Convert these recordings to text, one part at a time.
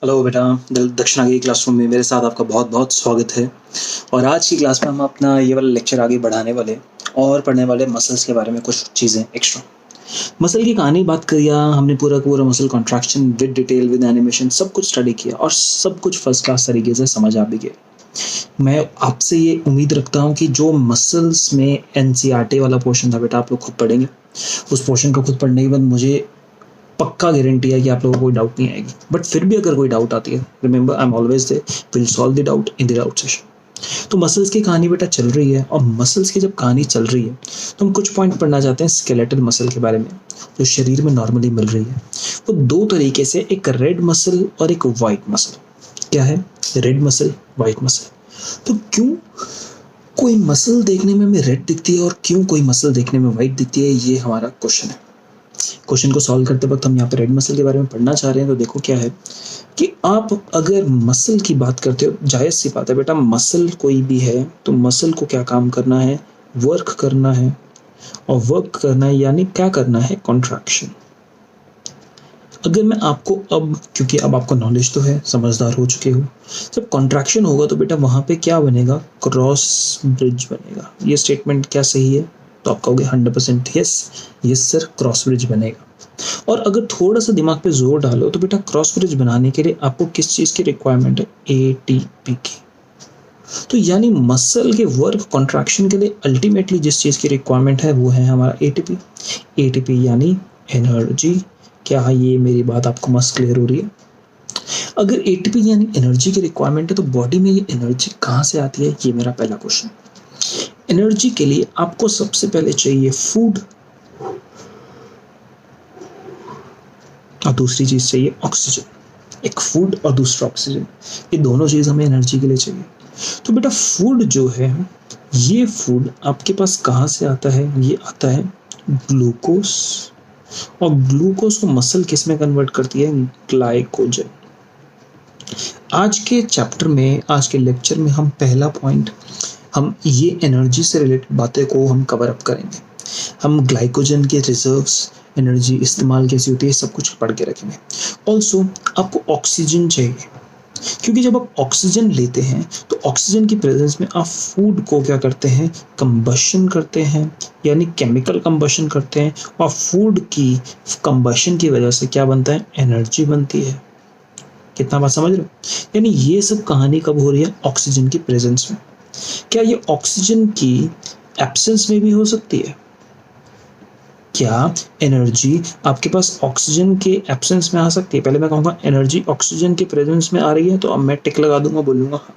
Hello बेटा, दक्षिणा की क्लासरूम में मेरे साथ आपका बहुत बहुत स्वागत है। और आज की क्लास में हम अपना ये वाला लेक्चर आगे बढ़ाने वाले और पढ़ने वाले मसल्स के बारे में कुछ चीज़ें एक्स्ट्रा। मसल की कहानी बात किया हमने, पूरा पूरा muscle contraction with detail with animation सब कुछ स्टडी किया और सब कुछ फर्स्ट क्लास तरीके से समझ आ भी गया। मैं आपसे ये उम्मीद रखता हूँ कि जो मसल्स में एनसीईआरटी वाला पोर्शन था बेटा, आप लोग खुद पढ़ेंगे। उस पोर्शन को खुद पढ़ने के बाद मुझे पक्का गारंटी है कि आप लोगों को कोई डाउट नहीं आएगी। बट फिर भी अगर कोई डाउट आती है, remember I am always there, will solve the doubt in the doubt session. तो मसल्स की कहानी बेटा चल रही है, और मसल्स की जब कहानी चल रही है तो हम कुछ पॉइंट पढ़ना चाहते हैं स्केलेटल मसल के बारे में, जो शरीर में नॉर्मली मिल रही है। वो दो तरीके से, एक रेड मसल और एक वाइट मसल। क्या है रेड मसल, वाइट मसल? तो क्यों कोई मसल देखने में हमें रेड दिखती है और क्यों कोई मसल देखने में वाइट दिखती है, ये हमारा क्वेश्चन है। क्वेश्चन को सॉल्व करते वक्त हम यहाँ पे रेड मसल के बारे में पढ़ना चाह रहे हैं। तो देखो क्या है कि आप अगर मसल की बात करते हो, जायज़ सी बात है बेटा, मसल कोई भी है तो मसल को क्या काम करना है, वर्क करना है। और वर्क करना है यानी क्या करना है, कॉन्ट्रैक्शन। अगर मैं आपको अब, क्योंकि अब आपको नॉलेज तो है, समझदार हो चुके हो, जब कॉन्ट्रैक्शन होगा तो बेटा वहाँ पे क्या बनेगा, क्रॉस ब्रिज बनेगा। ये स्टेटमेंट क्या सही है? तो आप कहोगे 100% यस सर, क्रॉस ब्रिज बनेगा। और अगर थोड़ा सा दिमाग पे जोर डालो तो बेटा क्रॉस ब्रिज बनाने के लिए आपको किस चीज़ की रिक्वायरमेंट है, एटीपी की। तो यानी मसल के वर्क कॉन्ट्रैक्शन के लिए अल्टीमेटली जिस चीज़ की रिक्वायरमेंट है वो है हमारा एटीपी। एटीपी यानी एनर्जी। क्या ये मेरी बात आपको मस्त क्लियर हो रही है? अगर एटीपी यानी एनर्जी की रिक्वायरमेंट है तो बॉडी में ये एनर्जी कहाँ से आती है, ये मेरा पहला क्वेश्चन। एनर्जी के लिए आपको सबसे पहले चाहिए फूड, और दूसरी चीज चाहिए ऑक्सीजन। एक फूड और दूसरा ऑक्सीजन, ये दोनों चीज हमें एनर्जी के लिए चाहिए। तो बेटा फूड जो है, ये फूड आपके पास कहाँ से आता है, ये आता है ग्लूकोज। और ग्लूकोज को मसल किस में कन्वर्ट करती है, ग्लाइकोजन। आज के चैप्टर में, आज के लेक्चर में हम पहला पॉइंट, हम ये एनर्जी से रिलेटेड बातें को हम कवर अप करेंगे। हम ग्लाइकोजन के रिजर्व्स, एनर्जी इस्तेमाल कैसी होती है, सब कुछ पढ़ के रखेंगे। ऑल्सो आपको ऑक्सीजन चाहिए, क्योंकि जब आप ऑक्सीजन लेते हैं तो ऑक्सीजन की प्रेजेंस में आप फूड को क्या करते हैं, कंबशन करते हैं, यानी केमिकल कंबशन करते हैं। और फूड की कंबशन की वजह से क्या बनता है, एनर्जी बनती है। कितना बात समझ रहे हो? यानी ये सब कहानी कब हो रही है, ऑक्सीजन की प्रेजेंस में। क्या ये ऑक्सीजन की एब्सेंस में भी हो सकती है? क्या एनर्जी आपके पास ऑक्सीजन के एब्सेंस में आ सकती है? पहले मैं कहूँगा एनर्जी ऑक्सीजन के प्रेजेंस में आ रही है, तो अब मैं टिक लगा दूंगा, बोलूँगा हाँ।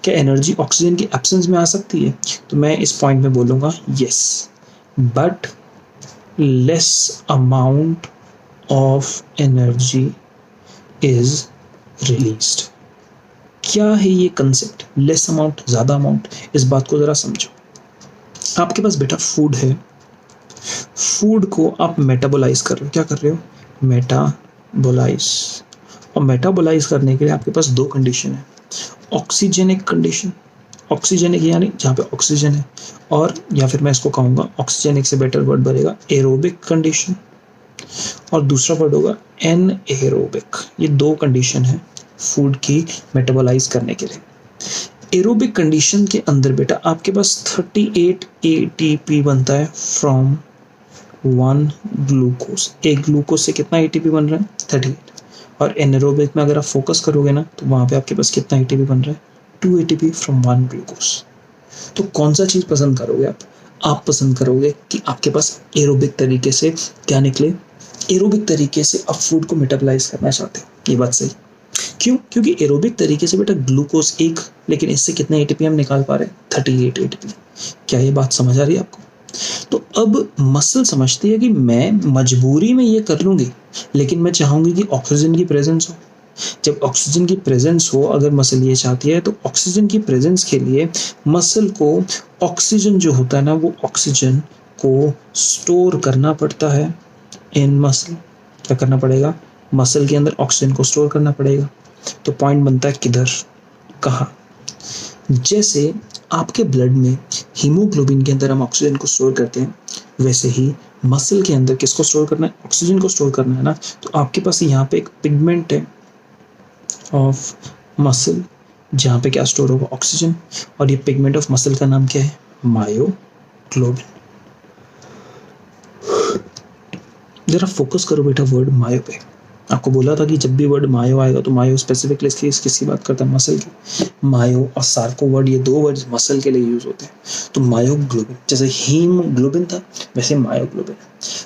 क्या एनर्जी ऑक्सीजन की एब्सेंस में आ सकती है? तो मैं इस पॉइंट में बोलूँगा yes, but less amount of energy is released. क्या है ये कंसेप्ट, लेस अमाउंट, ज़्यादा अमाउंट? इस बात को ज़रा समझो। आपके पास बेटा फूड है, फूड को आप मेटाबोलाइज कर रहे हो। क्या कर रहे हो, मेटाबोलाइज। और मेटाबोलाइज करने के लिए आपके पास दो कंडीशन है, ऑक्सीजनिक कंडीशन, ऑक्सीजनिक यानी जहाँ पे ऑक्सीजन है, और या फिर मैं इसको कहूँगा, ऑक्सीजनिक से बेटर वर्ड बनेगा एरोबिक कंडीशन, और दूसरा वर्ड होगा एनएरोबिक। ये दो कंडीशन है फूड की मेटाबोलाइज करने के लिए। एरोबिक कंडीशन के अंदर बेटा आपके पास 38 एटीपी बनता है फ्रॉम 1 ग्लूकोज। एक ग्लूकोज से कितना एटीपी बन रहा है, 38। और एनारोबिक में अगर आप फोकस करोगे ना तो वहाँ पे आपके पास कितना एटीपी बन रहा है, 2 एटीपी फ्रॉम 1 ग्लूकोज। तो कौन सा चीज़ पसंद करोगे आप पसंद करोगे कि आपके पास एरोबिक तरीके से क्या निकले, एरोबिक तरीके से आप फूड को मेटाबोलाइज करना चाहते हो। ये बात सही। क्यों? क्योंकि एरोबिक तरीके से बेटा ग्लूकोज एक, लेकिन इससे कितना एटीपी हम निकाल पा रहे हैं, 38 एटीपी। क्या ये बात समझ आ रही है आपको? तो अब मसल समझती है कि मैं मजबूरी में ये कर लूँगी, लेकिन मैं चाहूँगी कि ऑक्सीजन की प्रेजेंस हो। जब ऑक्सीजन की प्रेजेंस हो, अगर मसल ये चाहती है, तो ऑक्सीजन की प्रेजेंस के लिए मसल को ऑक्सीजन जो होता है ना, वो ऑक्सीजन को स्टोर करना पड़ता है इन मसल। क्या करना पड़ेगा, मसल के अंदर ऑक्सीजन को स्टोर करना पड़ेगा। तो पॉइंट बनता है किधर, कहाँ? जैसे आपके ब्लड में हीमोग्लोबिन के अंदर हम ऑक्सीजन को स्टोर करते हैं, वैसे ही मसल के अंदर किसको स्टोर करना है, ऑक्सीजन को स्टोर करना है ना। तो आपके पास यहाँ पे एक पिगमेंट है, ऑफ मसल, जहाँ पे क्या स्टोर होगा, ऑक्सीजन, और ये पिगमेंट ऑफ मसल का नाम क्या है, मायोग्लोबिन। जरा फोकस करो बेटा वर्ड मायो पे। आपको बोला था कि जब भी वर्ड मायो आएगा तो मायो स्पेसिफिकली किसकी बात करता है, मसल की। मायो और सार्को वर्ड, ये दो वर्ड मसल के लिए यूज होते हैं। तो मायोग्लोबिन, जैसे हीमोग्लोबिन था वैसे मायोग्लोबिन।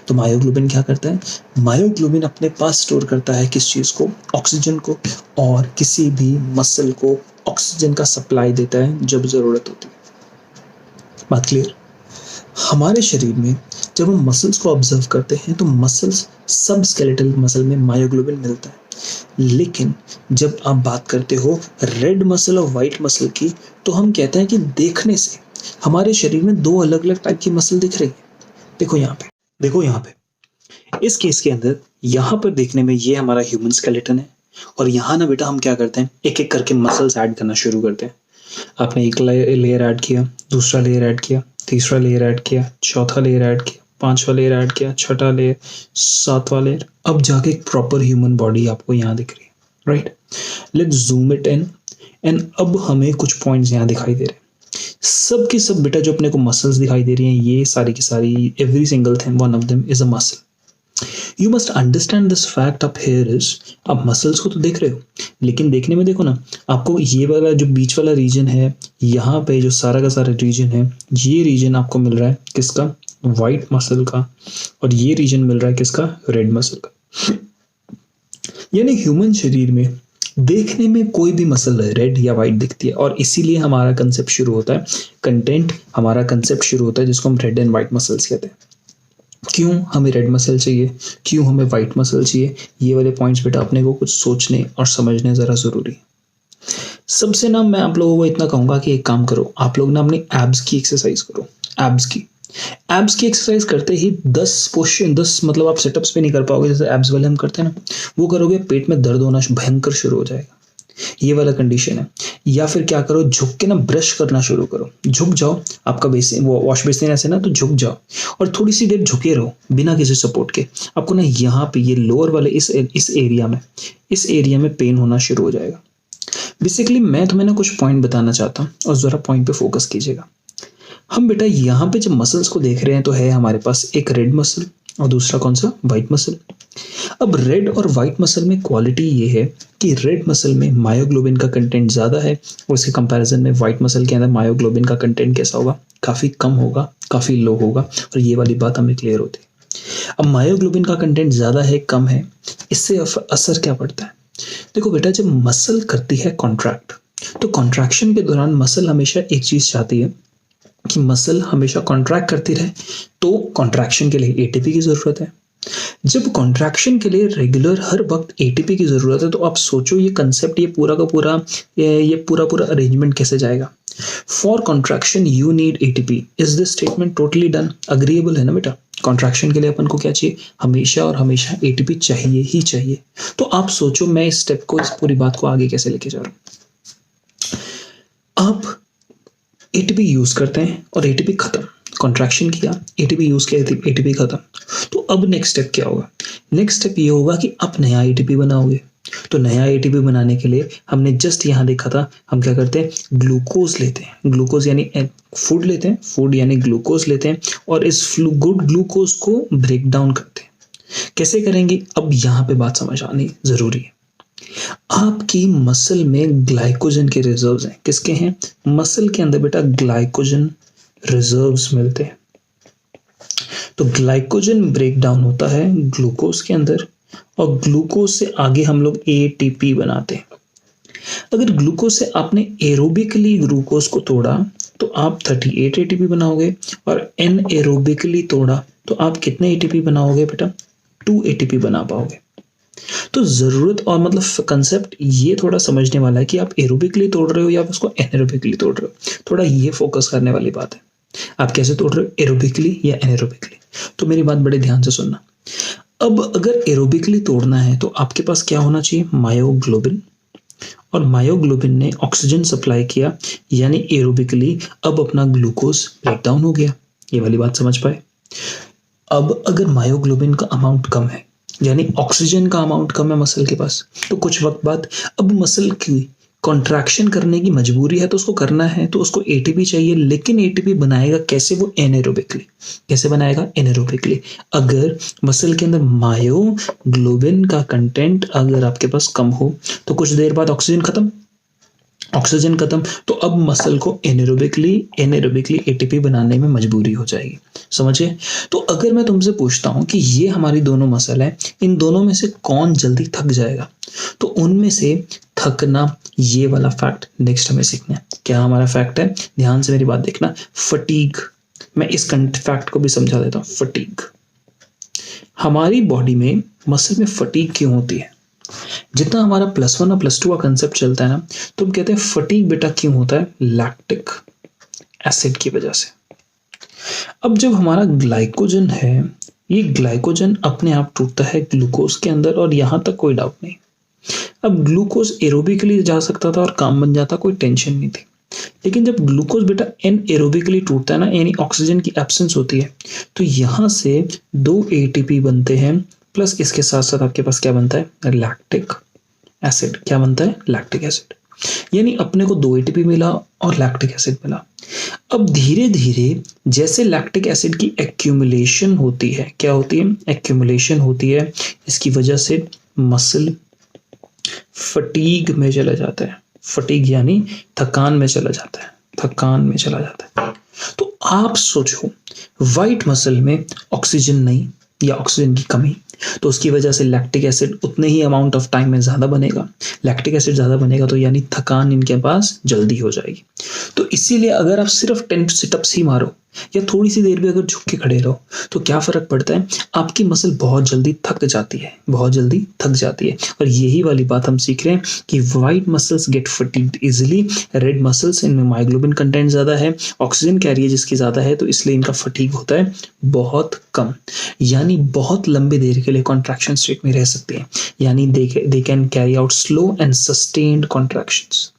तो मायोग्लोबिन क्या करता है, मायोग्लोबिन अपने पास स्टोर करता है किस चीज को, ऑक्सीजन को, और किसी भी मसल को ऑक्सीजन का सप्लाई देता है जब जरूरत होती है। बात क्लियर। हमारे शरीर में जब हम मसल्स को ऑब्जर्व करते हैं तो मसल्स, सब स्केलेटल मसल में मायोग्लोबिन मिलता है। लेकिन जब आप बात करते हो रेड मसल और वाइट मसल की, तो हम कहते हैं कि देखने से हमारे शरीर में दो अलग अलग टाइप की मसल दिख रही है। देखो यहाँ पे, देखो यहाँ पे, इस केस के अंदर यहाँ पर देखने में ये हमारा ह्यूमन स्केलेटन है, और यहाँ ना बेटा हम क्या करते हैं, एक एक करके मसल्स ऐड करना शुरू करते हैं। आपने एक लेयर ऐड किया, दूसरा लेयर ऐड किया, तीसरा लेयर ऐड किया, चौथा लेयर ऐड किया, पांचवा लेयर ऐड किया, छठा लेयर, सातवां लेयर, अब जाके एक प्रॉपर ह्यूमन बॉडी आपको यहाँ दिख रही है, right. Let's zoom it in, and अब हमें कुछ पॉइंट्स यहाँ दिखाई दे रहे हैं। सब के सब बेटा जो अपने को मसल्स दिखाई दे रही हैं, ये सारी की सारी, every single thing, one of them is a muscle. You must understand this fact up here is, आप मसल्स को तो देख रहे हो, लेकिन देखने में देखो ना, आपको ये वाला जो बीच वाला रीजन है, यहाँ पे जो सारा का सारा रीजन है, ये रीजन आपको मिल रहा है किसका, वाइट मसल का, और ये रीजन मिल रहा है किसका, रेड मसल का। यानी ह्यूमन शरीर में देखने में कोई भी मसल रेड या वाइट दिखती है, और इसीलिए हमारा कंसेप्ट शुरू होता है, कंटेंट हमारा कंसेप्ट शुरू होता है जिसको हम रेड एंड वाइट मसल्स कहते हैं। क्यों हमें रेड मसल चाहिए, क्यों हमें वाइट मसल चाहिए, ये वाले पॉइंट्स बेटा अपने को कुछ सोचने और समझने ज़रा ज़रूरी है। सबसे ना मैं आप लोगों को इतना कहूँगा कि एक काम करो, आप लोग ना अपनी एब्स की एक्सरसाइज करो। एब्स की एक्सरसाइज करते ही 10 पोस्चर, 10 मतलब आप सेटअप्स पे नहीं कर पाओगे, जैसे एब्स वाले हम करते हैं ना, वो करोगे पेट में दर्द होना भयंकर शुरू हो जाएगा, ये वाला कंडीशन है। या फिर क्या करो, झुक के ना ब्रश करना शुरू करो, झुक जाओ, आपका बेसिन वो वॉश बेसिन ऐसे ना, तो झुक जाओ और थोड़ी सी देर झुके रहो बिना किसी सपोर्ट के। आपको ना यहाँ पे ये लोअर वाले इस एरिया में पेन होना शुरू हो जाएगा। बेसिकली मैं तुम्हें ना कुछ पॉइंट बताना चाहता हूँ, और जरा पॉइंट पे फोकस कीजिएगा। हम बेटा यहाँ पे जब मसल्स को देख रहे हैं तो है हमारे पास एक रेड मसल और दूसरा कौन सा, व्हाइट मसल। अब रेड और व्हाइट मसल में क्वालिटी ये है कि रेड मसल में मायोग्लोबिन का कंटेंट ज़्यादा है, और उसके कंपैरिजन में व्हाइट मसल के अंदर मायोग्लोबिन का कंटेंट कैसा होगा, काफ़ी कम होगा, काफ़ी लो होगा, और ये वाली बात हमें क्लियर होती है। अब मायोग्लोबिन का कंटेंट ज़्यादा है, कम है, इससे असर क्या पड़ता है। देखो बेटा, जब मसल करती है कॉन्ट्रैक्ट, तो कॉन्ट्रैक्शन के दौरान मसल हमेशा एक चीज़ चाहती है कि मसल हमेशा कॉन्ट्रैक्ट करती रहे, तो कॉन्ट्रैक्शन के लिए एटीपी की ज़रूरत है। जब कॉन्ट्रैक्शन के लिए रेगुलर हर वक्त एटीपी की ज़रूरत है, तो आप सोचो ये कंसेप्ट, ये पूरा का पूरा, ये पूरा अरेंजमेंट कैसे जाएगा। For contraction you need ATP, is this statement totally done, agreeable है ना बेटा। कॉन्ट्रैक्शन के लिए अपन को क्या चाहिए, हमेशा और हमेशा एटीपी चाहिए ही चाहिए। तो आप सोचो मैं इस स्टेप को, इस पूरी बात को आगे कैसे लेके जा रहा हूं। आप एटीपी यूज करते हैं और एटीपी खत्म, कॉन्ट्रैक्शन किया, एटीपी यूज किया, एटीपी खत्म। तो अब नेक्स्ट स्टेप क्या होगा, नेक्स्ट स्टेप ये होगा कि आप नया एटीपी बनाओगे। तो नया एटीपी बनाने के लिए हमने जस्ट यहाँ देखा था, हम क्या करते हैं, ग्लूकोज लेते हैं, ग्लूकोज यानी फूड लेते हैं, फूड यानी ग्लूकोज लेते हैं, और इस गुड ग्लूकोज को ब्रेक डाउन करते हैं। कैसे करेंगे, अब यहाँ पे बात समझ आनी जरूरी है। आपकी मसल में ग्लाइकोजन के रिजर्व्स हैं, किसके हैं, मसल के अंदर बेटा ग्लाइकोजन रिजर्व्स मिलते हैं। तो ग्लाइकोजन ब्रेक डाउन होता है ग्लूकोज के अंदर, और ग्लूकोज से आगे हम लोग एटीपी बनाते हैं। अगर ग्लूकोज से आपने एरोबिकली ग्लूकोज को तोड़ा तो आप 38 एटीपी बनाओगे, और एन एरोबिकली तोड़ा तो आप कितने एटीपी बनाओगे बेटा, 2 एटीपी बना पाओगे। तो जरूरत और मतलब कंसेप्ट ये थोड़ा समझने वाला है कि आप एरोबिकली तोड़ रहे हो या उसको एनारोबिकली तोड़ रहे हो, थोड़ा ये फोकस करने वाली बात है। आप कैसे तोड़ रहे हो, एरोबिकली या एनारोबिकली। तो मेरी बात बड़े ध्यान से सुनना। अब अगर एरोबिकली तोड़ना है तो आपके पास क्या होना चाहिए, मायोग्लोबिन, और मायोग्लोबिन ने ऑक्सीजन सप्लाई किया, यानी एरोबिकली अब अपना ग्लूकोज ब्रेक डाउन हो गया। ये वाली बात समझ पाए। अब अगर मायोग्लोबिन का अमाउंट कम है, यानी ऑक्सीजन का अमाउंट कम है मसल के पास, तो कुछ वक्त बाद अब मसल की कॉन्ट्रैक्शन करने की मजबूरी है, तो उसको करना है, तो उसको एटीपी चाहिए, लेकिन एटीपी बनाएगा कैसे? वो एनेरोबिकली। कैसे बनाएगा? एनेरोबिकली। अगर मसल के अंदर मायोग्लोबिन का कंटेंट अगर आपके पास कम हो तो कुछ देर बाद ऑक्सीजन खत्म, ऑक्सीजन खत्म, तो अब मसल को एनेरोबिकली एटीपी बनाने में मजबूरी हो जाएगी। समझे? तो अगर मैं तुमसे पूछता हूं कि ये हमारी दोनों मसल है, इन दोनों में से कौन जल्दी थक जाएगा, तो उनमें से थकना, ये वाला फैक्ट नेक्स्ट हमें सीखना है। क्या हमारा फैक्ट है? ध्यान से मेरी बात देखना। फटीग, मैं इस फैक्ट को भी समझा देता हूं। फटीग, हमारी बॉडी में मसल में फटीग क्यों होती है? जितना हमारा +1 और +2 का कंसेप्ट चलता है ना, तो हम कहते हैं फटीग बेटा क्यों होता है? लैक्टिक एसिड की वजह से। अब जब हमारा ग्लाइकोजन है, ये ग्लाइकोजन अपने आप टूटता है ग्लूकोज के अंदर, और यहां तक कोई डाउट नहीं। अब ग्लूकोज एरोबिकली जा सकता था और काम बन जाता, कोई टेंशन नहीं थी। लेकिन जब ग्लूकोज बेटा एनएरोबिकली टूटता है ना, यानी ऑक्सीजन की एब्सेंस होती है, तो यहां से 2 एटीपी बनते हैं, प्लस इसके साथ साथ आपके पास क्या बनता है? Lactic acid. क्या बनता है? Lactic acid. यानी अपने को 2 एटीपी मिला और लैक्टिक एसिड मिला। अब धीरे धीरे जैसे लैक्टिक एसिड की एक्यूमुलेशन होती है, क्या होती है? एक्यूमुलेशन होती है, इसकी वजह से मसल फटीग में चला जाता है। फटीग यानी थकान में चला जाता है, थकान में चला जाता है। तो आप सोचो, वाइट मसल में ऑक्सीजन नहीं या ऑक्सीजन की कमी, तो उसकी वजह से लैक्टिक एसिड उतने ही अमाउंट ऑफ टाइम में ज़्यादा बनेगा। लैक्टिक एसिड ज़्यादा बनेगा तो यानी थकान इनके पास जल्दी हो जाएगी। तो इसीलिए अगर आप सिर्फ 10 सिटअप्स ही मारो या थोड़ी सी देर भी अगर झुक के खड़े रहो, तो क्या फ़र्क पड़ता है? आपकी मसल बहुत जल्दी थक जाती है, बहुत जल्दी थक जाती है। और यही वाली बात हम सीख रहे हैं कि white muscles get fatigued easily, red muscles इनमें मायोग्लोबिन कंटेंट ज़्यादा है, ऑक्सीजन कैरियर जिसकी ज़्यादा है, तो इसलिए इनका फटीग होता है बहुत कम, यानी बहुत लंबे देर के लिए कॉन्ट्रैक्शन स्टेट में रह सकते हैं, यानी they can carry out slow and sustained contractions.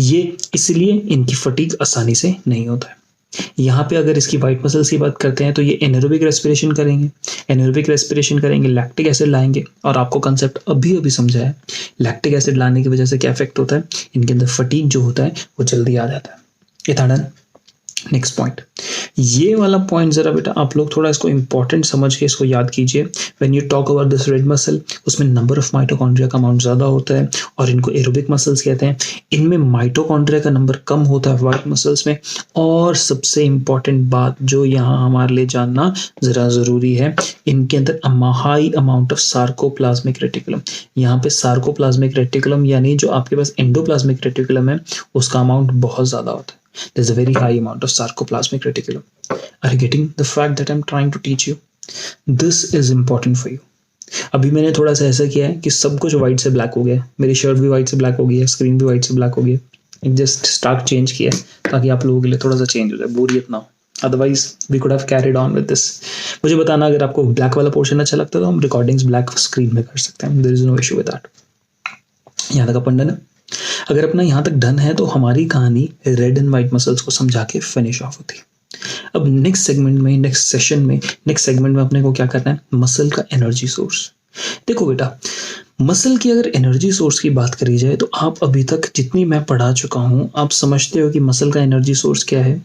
ये इसलिए इनकी फटीग आसानी से नहीं होता है। यहाँ पे अगर इसकी वाइट मसल्स की बात करते हैं, तो ये एनारोबिक रेस्पिरेशन करेंगे, एनारोबिक रेस्पिरेशन करेंगे, लैक्टिक एसिड लाएंगे, और आपको कंसेप्ट अभी समझा है, लैक्टिक एसिड लाने की वजह से क्या इफेक्ट होता है? इनके अंदर फटीग जो होता है वो जल्दी आ जाता है। ये था डन। नेक्स्ट पॉइंट, ये वाला पॉइंट जरा बेटा आप लोग थोड़ा इसको इंपॉर्टेंट समझ के इसको याद कीजिए। When you talk about this red muscle, उसमें नंबर ऑफ माइटोकॉन्ड्रिया का अमाउंट ज़्यादा होता है, और इनको एरोबिक मसल्स कहते हैं। इनमें माइटोकॉन्ड्रिया का नंबर कम होता है वाइट मसल्स में। और सबसे इंपॉर्टेंट बात जो यहाँ हमारे लिए जानना ज़रा ज़रूरी है, इनके अंदर high amount of sarcoplasmic reticulum. यहाँ पे सार्कोप्लाज्मिक रेटिकुलम यानी जो आपके पास एंडोप्लाज्मिक रेटिकुलम है, उसका अमाउंट बहुत ज़्यादा होता है। There's a very high amount of sarcoplasmic reticulum. Are you getting the fact that I'm trying to teach you? This is important for you. अभी मैंने थोड़ा सा ऐसा किया है कि सब कुछ व्हाइट से ब्लैक हो गया, मेरी शर्ट भी व्हाइट से ब्लैक हो गई है, स्क्रीन भी व्हाइट से ब्लैक हो गई है, एक जस्ट स्टार्क चेंज किया है ताकि आप लोगों के लिए थोड़ा सा चेंज हो जाए, बोरियत ना हो। Otherwise we could have carried on with this. मुझे बताना अगर आपको ब्लैक वाला पोर्शन अच्छा लगता है, तो हम रिकॉर्डिंग्स ब्लैक स्क्रीन में कर सकते हैं, there is no issue with that. यहाँ तक अपन डन है। अगर अपना यहाँ तक डन है, तो हमारी कहानी रेड एंड व्हाइट मसल्स को समझा के फिनिश ऑफ होती है। अब नेक्स्ट सेगमेंट में, नेक्स्ट सेगमेंट में अपने को क्या करना है? मसल का एनर्जी सोर्स। देखो बेटा, मसल की अगर एनर्जी सोर्स की बात करी जाए, तो आप अभी तक जितनी मैं पढ़ा चुका हूं, आप समझते हो कि मसल का एनर्जी सोर्स क्या है?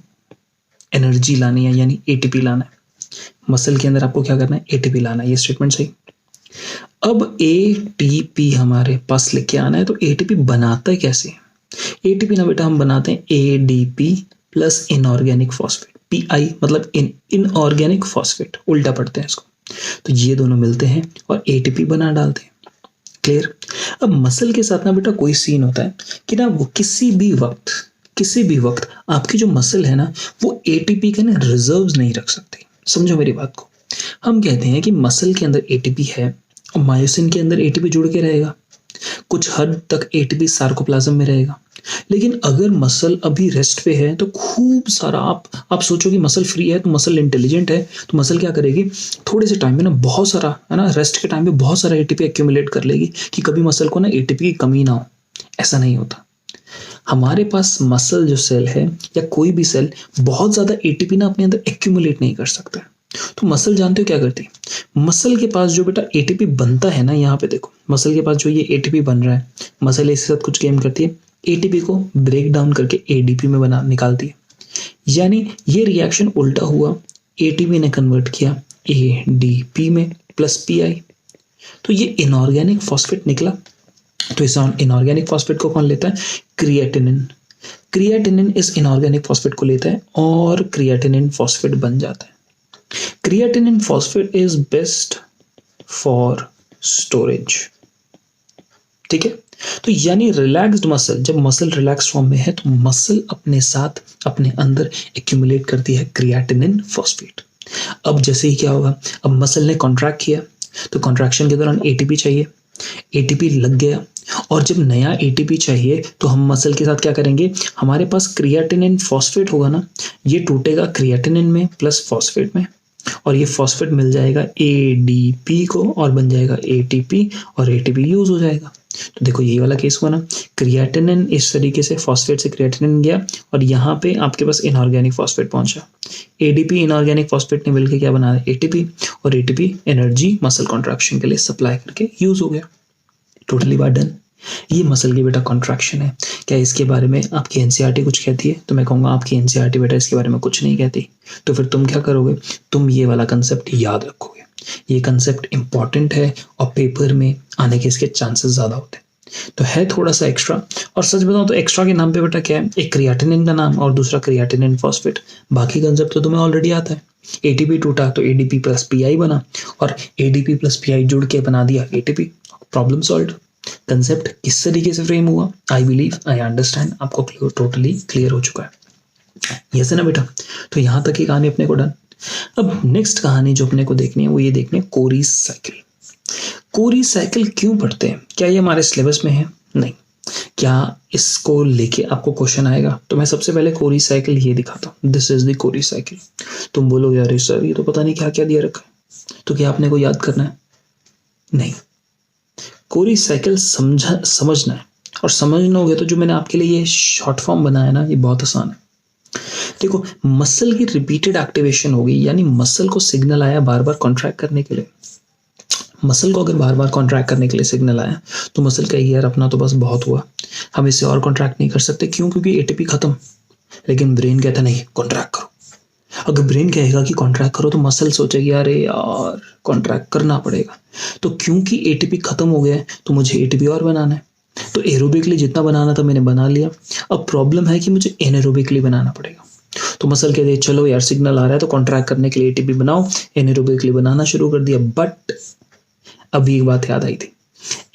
एनर्जी लानी है, यानी एटीपी लाना है। मसल के अंदर आपको क्या करना है? एटीपी लाना है। ये स्टेटमेंट सही। अब एटीपी हमारे पास लेके आना है, तो एटीपी बनाता है कैसे? एटीपी ना बेटा हम बनाते हैं ADP plus inorganic phosphate. Pi मतलब इनऑर्गेनिक फॉस्फेट, उल्टा पढ़ते हैं इसको। तो ये दोनों मिलते हैं और एटीपी बना डालते हैं। क्लियर? अब मसल के साथ ना बेटा कोई सीन होता है कि ना वो किसी भी वक्त आपकी जो मसल है ना, वो एटीपी के ना रिजर्व्स नहीं रख सकती। समझो मेरी बात को। हम कहते हैं कि मसल के अंदर एटीपी है और मायोसिन के अंदर एटीपी जुड़ के रहेगा, कुछ हद तक एटीपी सार्कोप्लाज्म में रहेगा। लेकिन अगर मसल अभी रेस्ट पे है, तो खूब सारा आप सोचो कि मसल फ्री है, तो मसल इंटेलिजेंट है, तो मसल क्या करेगी? थोड़े से टाइम में ना बहुत सारा, है ना, रेस्ट के टाइम पे बहुत सारा एटीपी एक्यूमुलेट कर लेगी कि कभी मसल को ना एटीपी की कमी ना हो। ऐसा नहीं होता। हमारे पास मसल जो सेल है या कोई भी सेल बहुत ज्यादा एटीपी ना अपने अंदर एक्यूमुलेट नहीं कर सकता है। तो मसल जानते हो क्या करती है? मसल के पास जो बेटा एटीपी बनता है ना, यहाँ पे देखो मसल के पास जो ये एटीपी बन रहा है, मसल इसके साथ कुछ गेम करती है, एटीपी को ब्रेक डाउन करके एडीपी में बना निकालती है। यानी ये रिएक्शन उल्टा हुआ, एटीपी ने कन्वर्ट किया एडीपी में प्लस पीआई, तो ये इनऑर्गेनिक फॉस्फेट निकला। तो इस इनऑर्गेनिक फॉस्फेट को कौन लेता है? क्रिएटिनिन। क्रिएटिनिन इस इनऑर्गेनिक फॉस्फेट को लेता है और क्रिएटिनिन फॉस्फेट बन जाता है। Creatinine phosphate is best for storage. ठीक है, तो यानी रिलैक्स्ड मसल, जब मसल रिलैक्स फॉर्म में है तो मसल अपने साथ अपने अंदर एक्यूमुलेट करती है क्रिएटिनिन फॉस्फेट। अब जैसे ही क्या होगा, अब मसल ने कॉन्ट्रैक्ट किया तो कॉन्ट्रैक्शन के दौरान एटीपी चाहिए, एटीपी लग गया, और जब नया एटीपी चाहिए तो हम मसल के साथ क्या करेंगे, हमारे पास क्रिएटिनिन फॉस्फेट होगा ना, ये टूटेगा क्रिएटिनिन में प्लस फॉस्फेट में, और ये फॉस्फेट मिल जाएगा एडीपी को और बन जाएगा एटीपी, और एटीपी यूज हो जाएगा। तो देखो यही वाला केस हुआ ना, क्रिएटिनिन इस तरीके से फॉस्फेट से क्रिएटिनिन गया और यहाँ पे आपके पास इनऑर्गेनिक फॉस्फेट पहुंचा, एडीपी इनऑर्गेनिक फॉस्फेट ने मिलकर क्या बना एटीपी, और एटीपी एनर्जी मसल कॉन्ट्रैक्शन के लिए सप्लाई करके यूज हो गया। टोटली बात डन। ये मसल की बेटा कॉन्ट्रैक्शन है। क्या इसके बारे में आपकी एनसीईआरटी कुछ कहती है? तो मैं कहूँगा आपकी एनसीईआरटी बेटा इसके बारे में कुछ नहीं कहती। तो फिर तुम क्या करोगे, तुम ये वाला कंसेप्ट याद रखोगे। ये कंसेप्ट इंपॉर्टेंट है और पेपर में आने के इसके चांसेस ज़्यादा होते हैं। तो है थोड़ा सा एक्स्ट्रा, और सच बताऊँ तो एक्स्ट्रा के नाम पे बेटा क्या है, एक क्रिएटिनिन का नाम और दूसरा क्रिएटिनिन फॉस्फेट। बाकी कंसेप्ट तो तुम्हें ऑलरेडी आता है। एटीपी टूटा तो एडीपी प्लस पीआई बना, और एडीपी प्लस पीआई जुड़ के बना दिया एटीपी। Problem solve. कंसेप्ट किस तरीके से फ्रेम हुआ, आई बिलीव आई अंडरस्टैंड, आपको टोटली क्लियर हो चुका है। यस है ना बेटा? तो यहाँ तक की कहानी अपने को डन। अब नेक्स्ट कहानी जो अपने को देखनी है वो ये देखनी है कोरीज साइकिल। कोरीज साइकिल क्यों पढ़ते हैं? क्या ये हमारे सिलेबस में है? नहीं। क्या इसको लेके आपको क्वेश्चन आएगा? तो मैं सबसे पहले कोरीज साइकिल ये दिखाता हूँ। This is the Cori's cycle. तुम बोलोगे अरे सर ये तो पता नहीं क्या क्या दिया रखा है, तो क्या आपने को याद करना है? नहीं। कोरीज साइकिल समझना है, और समझना तो जो मैंने आपके लिए ये शॉर्ट फॉर्म बनाया ना, ये बहुत आसान है। देखो, मसल की रिपीटेड एक्टिवेशन होगी, यानी मसल को सिग्नल आया बार बार कॉन्ट्रैक्ट करने के लिए। मसल को अगर बार बार कॉन्ट्रैक्ट करने के लिए सिग्नल आया तो मसल कहेगी यार अपना तो बस बहुत हुआ, हम इससे और कॉन्ट्रैक्ट नहीं कर सकते। क्यों? क्योंकि एटीपी खत्म। लेकिन ब्रेन कहता नहीं कॉन्ट्रैक्ट करो। अगर ब्रेन कहेगा कि कॉन्ट्रैक्ट करो तो मसल सोचेगी अरे यार कॉन्ट्रैक्ट करना पड़ेगा। तो क्योंकि एटीपी खत्म हो गया है तो मुझे एटीपी और बनाना है। तो एरोबिकली जितना बनाना था मैंने बना लिया। अब प्रॉब्लम है कि मुझे एनएरोबिकली बनाना पड़ेगा। तो मसल कहते हैं चलो यार सिग्नल आ रहा है तो कॉन्ट्रैक्ट करने के लिए एटीपी बनाओ। एनएरोबिकली बनाना शुरू कर दिया। बट अभी एक बात याद आई थी,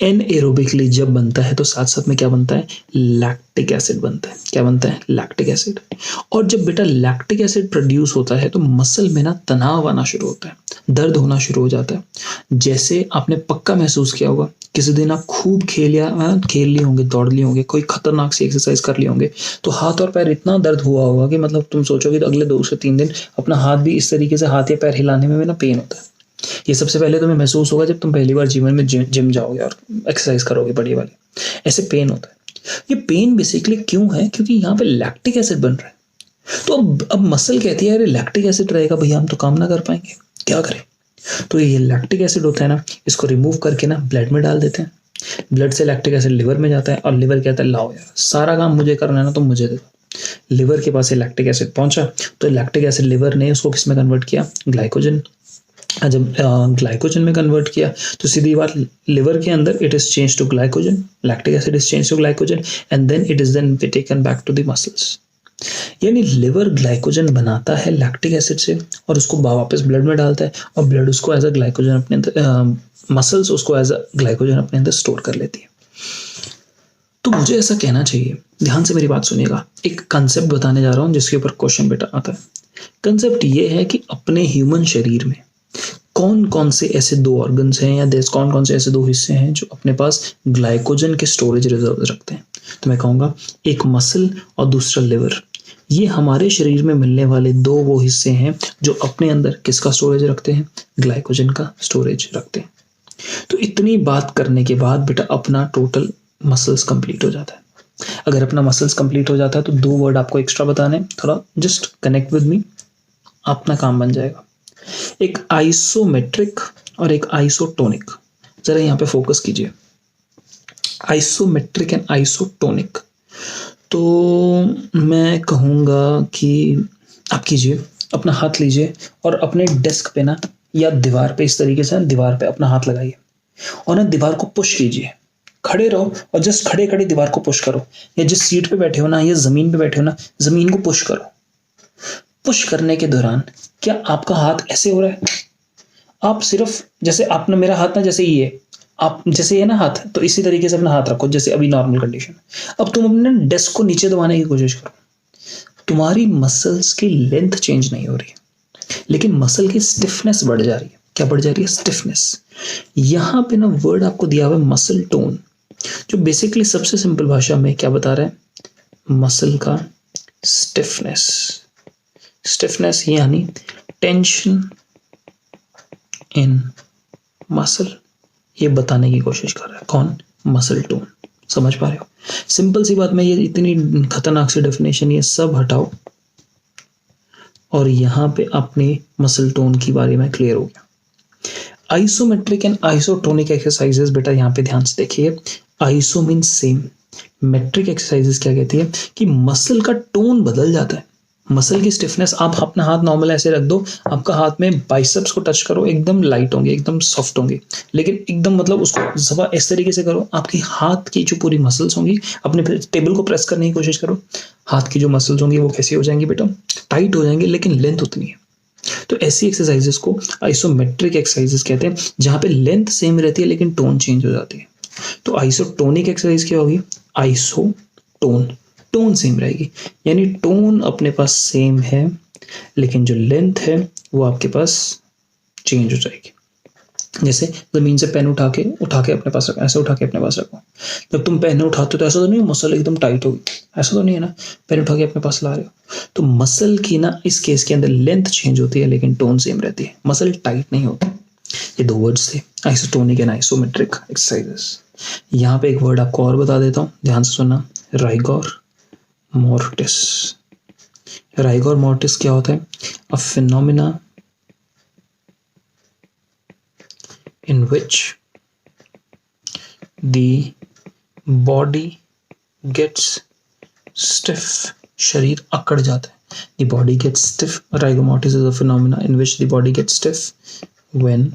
एनएरोबिकली जब बनता है तो साथ साथ में क्या बनता है? लैक्टिक एसिड बनता है। क्या बनता है? Lactic acid. और जब बेटा लैक्टिक एसिड प्रोड्यूस होता है तो मसल में ना तनाव आना शुरू होता है, दर्द होना शुरू हो जाता है। जैसे आपने पक्का महसूस किया होगा, किसी दिन आप खूब खेल लिए होंगे, दौड़ लिए होंगे, कोई खतरनाक सी एक्सरसाइज कर लिए होंगे, तो हाथ और पैर इतना दर्द हुआ होगा कि मतलब तुम सोचोगे तो अगले 2 से 3 दिन अपना हाथ भी इस तरीके से हाथ या पैर हिलाने में ना पेन होता है। ये सबसे पहले तुम्हें महसूस होगा जब तुम पहली बार जीवन में जिम जाओगे और एक्सरसाइज करोगे बड़ी वाली, ऐसे पेन होता है। ये पेन बेसिकली क्यों है? क्योंकि यहाँ पे लैक्टिक एसिड बन रहा है। तो अब मसल कहती है अरे लैक्टिक एसिड रहेगा भैया, हम तो काम ना कर पाएंगे, क्या करें? तो ये लैक्टिक एसिड होता है ना, इसको रिमूव करके ना ब्लड में डाल देते हैं। ब्लड से लैक्टिक एसिड लिवर में जाता है और लिवर कहता है लाओ यार सारा काम मुझे करना है ना, तो मुझे दे दो। लिवर के पास लैक्टिक एसिड पहुंचा तो लैक्टिक एसिड लिवर ने उसको किस में कन्वर्ट किया? ग्लाइकोजन। जब ग्लाइकोजन में कन्वर्ट किया तो सीधी बात, लिवर के अंदर it is change to glycogen, lactic acid is change to glycogen and then it is then taken back to the muscles. यानी लिवर ग्लाइकोजन बनाता है लैक्टिक एसिड से और उसको वापस ब्लड में डालता है और ब्लड उसको एज अ ग्लाइकोजन अपने अंदर, मसल्स उसको एज अ ग्लाइकोजन अपने अंदर स्टोर कर लेती है। तो मुझे ऐसा कहना चाहिए, ध्यान से मेरी बात सुनिएगा, एक कंसेप्ट बताने जा रहा हूं जिसके ऊपर क्वेश्चन बेटा आता है। कंसेप्ट ये है कि अपने ह्यूमन शरीर में कौन कौन से ऐसे 2 ऑर्गन्स हैं या कौन कौन से ऐसे 2 हिस्से हैं जो अपने पास ग्लाइकोजन के स्टोरेज रिजर्व रखते हैं। तो मैं कहूँगा एक मसल और दूसरा लिवर, ये हमारे शरीर में मिलने वाले 2 वो हिस्से हैं जो अपने अंदर किसका स्टोरेज रखते हैं? ग्लाइकोजन का स्टोरेज रखते हैं। तो इतनी बात करने के बाद बेटा अपना टोटल मसल्स कंप्लीट हो जाता है। अगर अपना मसल्स कंप्लीट हो जाता है तो 2 वर्ड आपको एक्स्ट्रा बताने, थोड़ा जस्ट कनेक्ट विद मी, अपना काम बन जाएगा। एक आइसोमेट्रिक और एक आइसोटोनिक। जरा यहाँ पे फोकस कीजिए, आइसोमेट्रिक एंड आइसोटोनिक। तो मैं कहूँगा कि आप कीजिए, अपना हाथ लीजिए और अपने डेस्क पे ना या दीवार पे इस तरीके से दीवार पे अपना हाथ लगाइए और ना दीवार को पुश कीजिए। खड़े रहो और जस्ट खड़े खड़े दीवार को पुश करो, या जिस सीट पे बैठे हो ना या जमीन पे बैठे हो ना, जमीन को पुश करो। पुश करने के दौरान क्या आपका हाथ ऐसे हो रहा है? आप सिर्फ जैसे आपने मेरा हाथ ना जैसे ये, आप जैसे ये ना हाथ, तो इसी तरीके से अपना हाथ रखो जैसे अभी नॉर्मल कंडीशन। अब तुम अपने डेस्क को नीचे दबाने की कोशिश करो। तुम्हारी मसल्स की लेंथ चेंज नहीं हो रही है, लेकिन मसल की स्टिफनेस बढ़ जा रही है। क्या बढ़ जा रही है? स्टिफनेस। यहां पे ना वर्ड आपको दिया हुआ है मसल टोन, जो बेसिकली सबसे सिंपल भाषा में क्या बता रहा है? मसल का स्टिफनेस। स्टिफनेस यानी टेंशन इन मसल, ये बताने की कोशिश कर रहा है कौन? Muscle tone. समझ पा रहे हो? सिंपल सी बात में, ये इतनी खतरनाक सी डेफिनेशन ये सब हटाओ और यहां पे अपने मसल टोन के बारे में क्लियर हो गया। आइसोमेट्रिक एंड आइसोटोनिक एक्सरसाइजेस बेटा यहाँ पे ध्यान से देखिए। Iso mean same, metric exercises क्या कहती है कि मसल का टोन बदल जाता है। मसल की स्टिफनेस, आप अपना हाथ नॉर्मल ऐसे रख दो, आपका हाथ में बाइसेप्स को टच करो, एकदम लाइट होंगे, एकदम सॉफ्ट होंगे, लेकिन एकदम मतलब उसको जबा इस तरीके से करो, आपकी हाथ की जो पूरी मसल्स होंगी, अपने टेबल को प्रेस करने की कोशिश करो, हाथ की जो मसल्स होंगी वो कैसी हो जाएंगी बेटा? टाइट हो जाएंगी, लेकिन लेंथ उतनी है। तो ऐसी एक्सरसाइजेस को आइसोमेट्रिक एक्सरसाइजेस कहते हैं, जहां पे लेंथ सेम रहती है लेकिन टोन चेंज हो जाती है। तो आइसोटोनिक एक्सरसाइज क्या होगी? आइसोटोन, टोन सेम रहेगी, यानी टोन अपने पास सेम है लेकिन जो लेंथ है वो आपके पास चेंज हो जाएगी। जैसे जमीन से पेन उठा के अपने पास रखो, ऐसे उठा के अपने पास रखो। जब तुम पेन उठाते हो तो ऐसा तो नहीं मसल एकदम टाइट होगी, ऐसा तो नहीं है ना? पेन उठा के अपने पास ला रहे हो, तो मसल की ना इस केस के अंदर लेंथ चेंज होती है लेकिन टोन सेम रहती है, मसल टाइट नहीं होती। ये दो वर्ड्स थे, आइसोटोनिक एंड आइसोमेट्रिक एक्सरसाइजेस। यहाँ पे एक वर्ड आपको और बता देता हूँ, ध्यान से सुनना, राइगोर मोर्टिस। राइगोर मोर्टिस क्या होता है? A phenomena in which the body gets stiff, शरीर अकड़ जाता है। The body gets stiff. Rigor mortis is a phenomena in which the body gets stiff when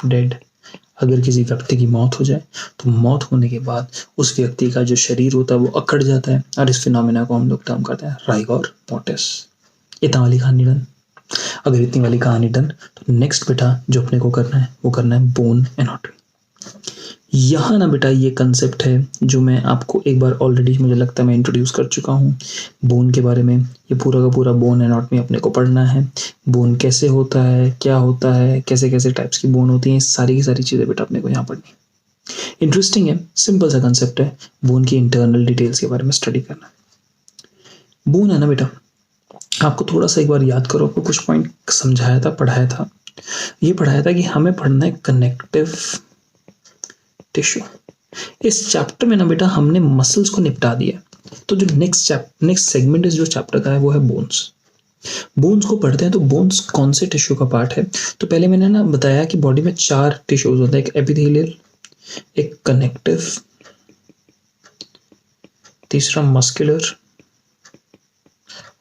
dead. अगर किसी व्यक्ति की मौत हो जाए तो मौत होने के बाद उस व्यक्ति का जो शरीर होता है वो अकड़ जाता है, और इस फिनोमिना को हम लोग टर्म करते हैं राइगोर मोर्टिस। इतना वाली कहानी डन। अगर इतनी वाली कहानी डन तो नेक्स्ट बेटा जो अपने को करना है वो करना है बोन एनाटॉमी। यहाँ ना बेटा ये कंसेप्ट है जो मैं आपको एक बार ऑलरेडी मुझे लगता है मैं इंट्रोड्यूस कर चुका हूँ बोन के बारे में। ये पूरा का पूरा बोन एनाटॉमी अपने को पढ़ना है। बोन कैसे होता है, क्या होता है, कैसे कैसे टाइप्स की बोन होती हैं, सारी की सारी चीज़ें बेटा अपने को यहाँ पढ़नी। इंटरेस्टिंग है, सिंपल सा कंसेप्ट है, बोन की इंटरनल डिटेल्स के बारे में स्टडी करना। बोन है ना बेटा, आपको थोड़ा सा एक बार याद करो, आपको कुछ पॉइंट समझाया था, पढ़ाया था। ये पढ़ाया था कि हमें पढ़ना है कनेक्टिव टिश्यू। इस चैप्टर में ना बेटा हमने मसल्स को निपटा दिया, तो जो नेक्स्ट सेगमेंट इस जो चैप्टर का है वो है बोन्स। बोन्स को पढ़ते हैं। तो बोन्स कौन से टिश्यू का पार्ट है? तो पहले मैंने ना बताया कि बॉडी में 4 टिश्यूज होते हैं, एक एपिथेलियल, एक कनेक्टिव, तीसरा मस्कुलर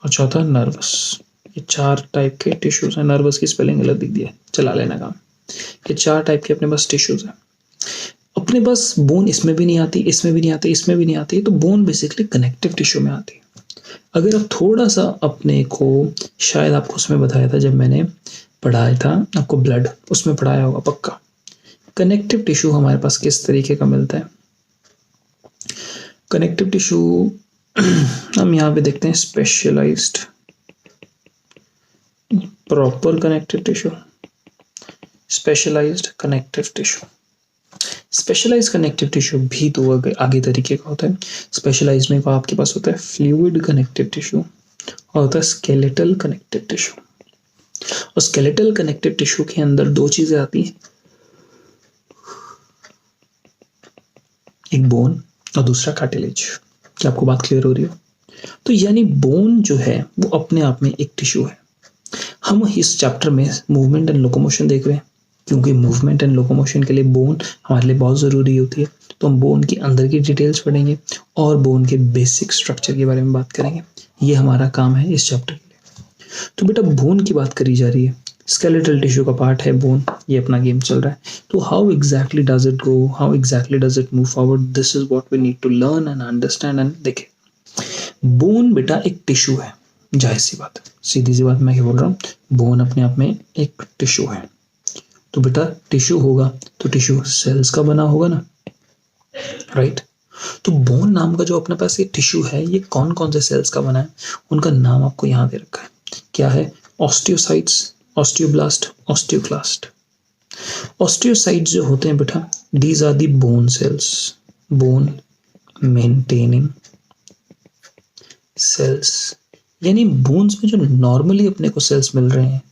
और चौथा नर्वस। ये 4 टाइप के टिश्यूज हैं। नर्वस की स्पेलिंग गलत दिख दिया है, चला लेना काम। ये 4 टाइप के अपने पास टिश्यूज हैं। अपने पास बोन इसमें भी नहीं आती, इसमें भी नहीं आती, इसमें भी नहीं आती, तो बोन बेसिकली कनेक्टिव टिश्यू में आती है। अगर आप थोड़ा सा अपने को, शायद आपको उसमें बताया था जब मैंने पढ़ाया था आपको ब्लड, उसमें पढ़ाया होगा पक्का। कनेक्टिव टिश्यू हमारे पास किस तरीके का मिलता है? कनेक्टिव टिश्यू हम यहाँ पे देखते हैं specialised proper connective tissue, specialised connective tissue. Specialised connective tissue भी दो आगे तरीके का होता है। स्पेशलाइज्ड में आपके पास होता है फ्लूइड कनेक्टिव टिश्यू और होता है स्केलेटल कनेक्टिव टिश्यू। और स्केलेटल कनेक्टिव टिश्यू के अंदर 2 चीजें आती हैं, एक बोन और दूसरा कार्टिलेज। क्या आपको बात क्लियर हो रही हो? तो यानी बोन जो है वो अपने आप में एक टिश्यू है। हम इस चैप्टर में मूवमेंट एंड लोकोमोशन देख रहे हैं, क्योंकि मूवमेंट एंड लोकोमोशन के लिए बोन हमारे लिए बहुत ज़रूरी होती है। तो हम बोन के अंदर की डिटेल्स पढ़ेंगे और बोन के बेसिक स्ट्रक्चर के बारे में बात करेंगे। ये हमारा काम है इस चैप्टर के लिए। तो बेटा बोन की बात करी जा रही है, स्केलेटल टिश्यू का पार्ट है बोन, ये अपना गेम चल रहा है। तो how exactly does it go, how exactly does it move forward, this is what we need to learn and understand. And देखिए, बोन बेटा एक टिश्यू है, जाहिर सी बात, सीधी सी बात मैं क्या बोल रहा हूँ, बोन अपने आप में एक टिश्यू है। तो बेटा टिश्यू होगा तो टिश्यू सेल्स का बना होगा ना, राइट। तो बोन नाम का जो अपने पास ये टिश्यू है, ये कौन कौन से सेल्स का बना है, उनका नाम आपको यहाँ दे रखा है। क्या है? Osteocytes, osteoblast, osteoclast. ऑस्टियोसाइट्स जो होते हैं बेटा, these are the bone cells, bone maintaining cells. यानी बोन्स में जो नॉर्मली अपने को सेल्स मिल रहे हैं,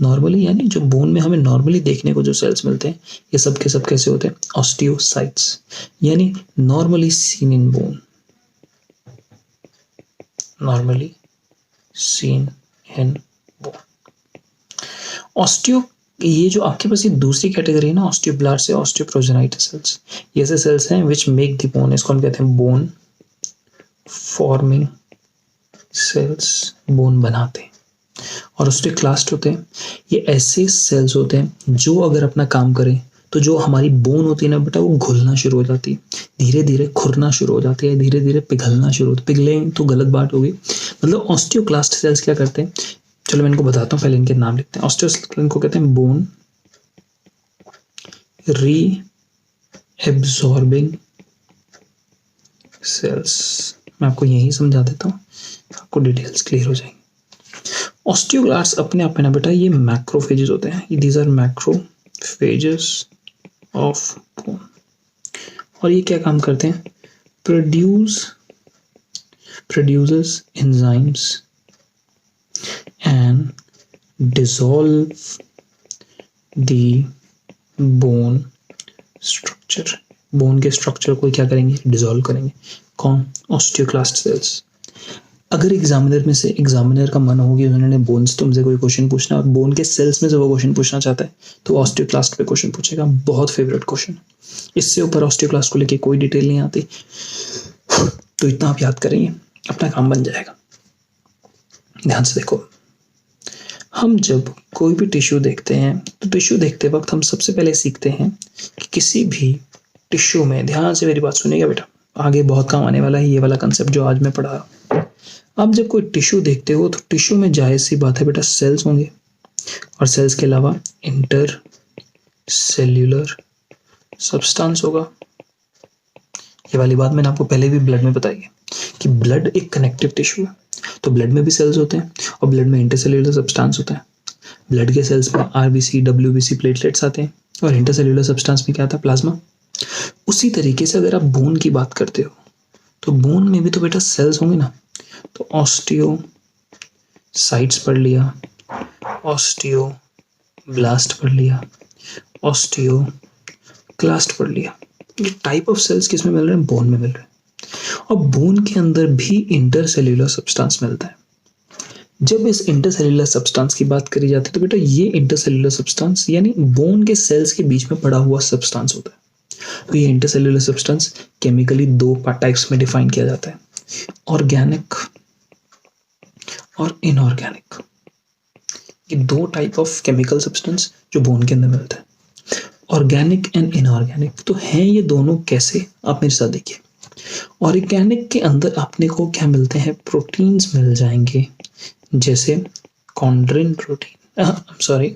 नॉर्मली यानी जो बोन में हमें नॉर्मली देखने को जो सेल्स मिलते हैं, ये सब के सब कैसे होते हैं? ऑस्टियोसाइट्स, यानी normally seen in bone, normally seen in bone. Osteo, ये जो आपके पास ये दूसरी कैटेगरी है ना, ऑस्टियोब्लास्ट से ऑस्टियोप्रोजेनाइटिस सेल्स, ये ऐसे सेल्स हैं विच मेक द बोन, इसको हम कहते हैं बोन फॉर्मिंग सेल्स, बोन बनाते हैं। और ऑस्टियोक्लास्ट होते हैं, ये ऐसे सेल्स होते हैं जो अगर अपना काम करें तो जो हमारी बोन होती है ना बेटा, वो घुलना शुरू हो जाती है, धीरे धीरे खुरना शुरू हो जाती है, धीरे धीरे पिघलना शुरू होती है। पिघले तो गलत बात होगी, मतलब ऑस्टियोक्लास्ट सेल्स क्या करते हैं, चलो मैं इनको बताता हूँ, पहले इनके नाम लिखते हैं। ऑस्टियोक्लास्ट इनको कहते हैं बोन री एब्सॉर्बिंग सेल्स। मैं आपको यही समझा देता हूँ, आपको डिटेल्स क्लियर हो जाएंगी। ऑस्टियोक्लास्ट अपने आप में ना बेटा ये मैक्रोफेजेस होते हैं, these are macrophages of bone. और ये क्या काम करते हैं? Produces enzymes and dissolve the bone structure. Bone के स्ट्रक्चर को क्या करेंगे? डिसॉल्व करेंगे। कौन? Osteoclast sales. अगर एग्जामिनर का मन हो कि उन्होंने बोन से तुमसे कोई क्वेश्चन पूछना और बोन के सेल्स में से वो क्वेश्चन पूछना चाहता है, तो ऑस्टियोक्लास्ट पे क्वेश्चन पूछेगा, बहुत फेवरेट क्वेश्चन। इससे ऊपर ऑस्टियोक्लास्ट को लेके कोई डिटेल नहीं आती, तो इतना आप याद करेंगे, अपना काम बन जाएगा। ध्यान से देखो, हम जब कोई भी टिश्यू देखते हैं तो टिश्यू देखते वक्त हम सबसे पहले सीखते हैं कि किसी भी टिश्यू में, ध्यान से मेरी बात सुनिएगा बेटा, आगे बहुत काम आने वाला है ये वाला कंसेप्ट जो आज मैं पढ़ा रहा हूँ। आप जब कोई टिश्यू देखते हो तो टिश्यू में जाहिर सी बात है बेटा सेल्स होंगे, और सेल्स के अलावा इंटर सेल्यूलर सब्सटेंस होगा। ये वाली बात मैंने आपको पहले भी ब्लड में बताई है कि ब्लड एक कनेक्टिव टिश्यू है, तो ब्लड में भी सेल्स होते हैं और ब्लड में इंटरसेल्यूलर सब्सटेंस होता है। ब्लड के सेल्स में आरबीसी, डब्ल्यूबीसी, प्लेटलेट्स आते हैं, और इंटरसेल्यूलर सब्सटेंस में क्या आता है? प्लाज्मा। उसी तरीके से अगर आप बोन की बात करते हो तो बोन में भी तो बेटा सेल्स होंगे ना, तो ऑस्टियोसाइट्स पढ़ लिया, ऑस्टियोब्लास्ट पढ़ लिया, ऑस्टियोक्लास्ट पढ़ लिया। ये टाइप ऑफ सेल्स किस में मिल रहे हैं? बोन में मिल रहे हैं। और बोन के अंदर भी इंटरसेल्यूलर सब्सटेंस मिलता है। जब इस इंटरसेल्यूलर सब्सटेंस की बात करी जाती है तो बेटा ये इंटरसेल्यूलर सब्सटेंस यानी बोन के सेल्स के बीच में पड़ा हुआ सब्सटेंस होता है। तो ये इंटरसेल्यूलर सब्सटेंस केमिकली दो टाइप्स में डिफाइन किया जाता है, ऑर्गेनिक और इनऑर्गेनिक। ये दो टाइप ऑफ केमिकल सब्सटेंस जो बोन के अंदर मिलता है, ऑर्गेनिक एंड इनऑर्गेनिक। तो हैं ये दोनों कैसे, आप मेरे साथ देखिए। ऑर्गेनिक के अंदर अपने को क्या मिलते हैं? प्रोटीन्स मिल जाएंगे, जैसे कॉन्ड्रिन प्रोटीन, सॉरी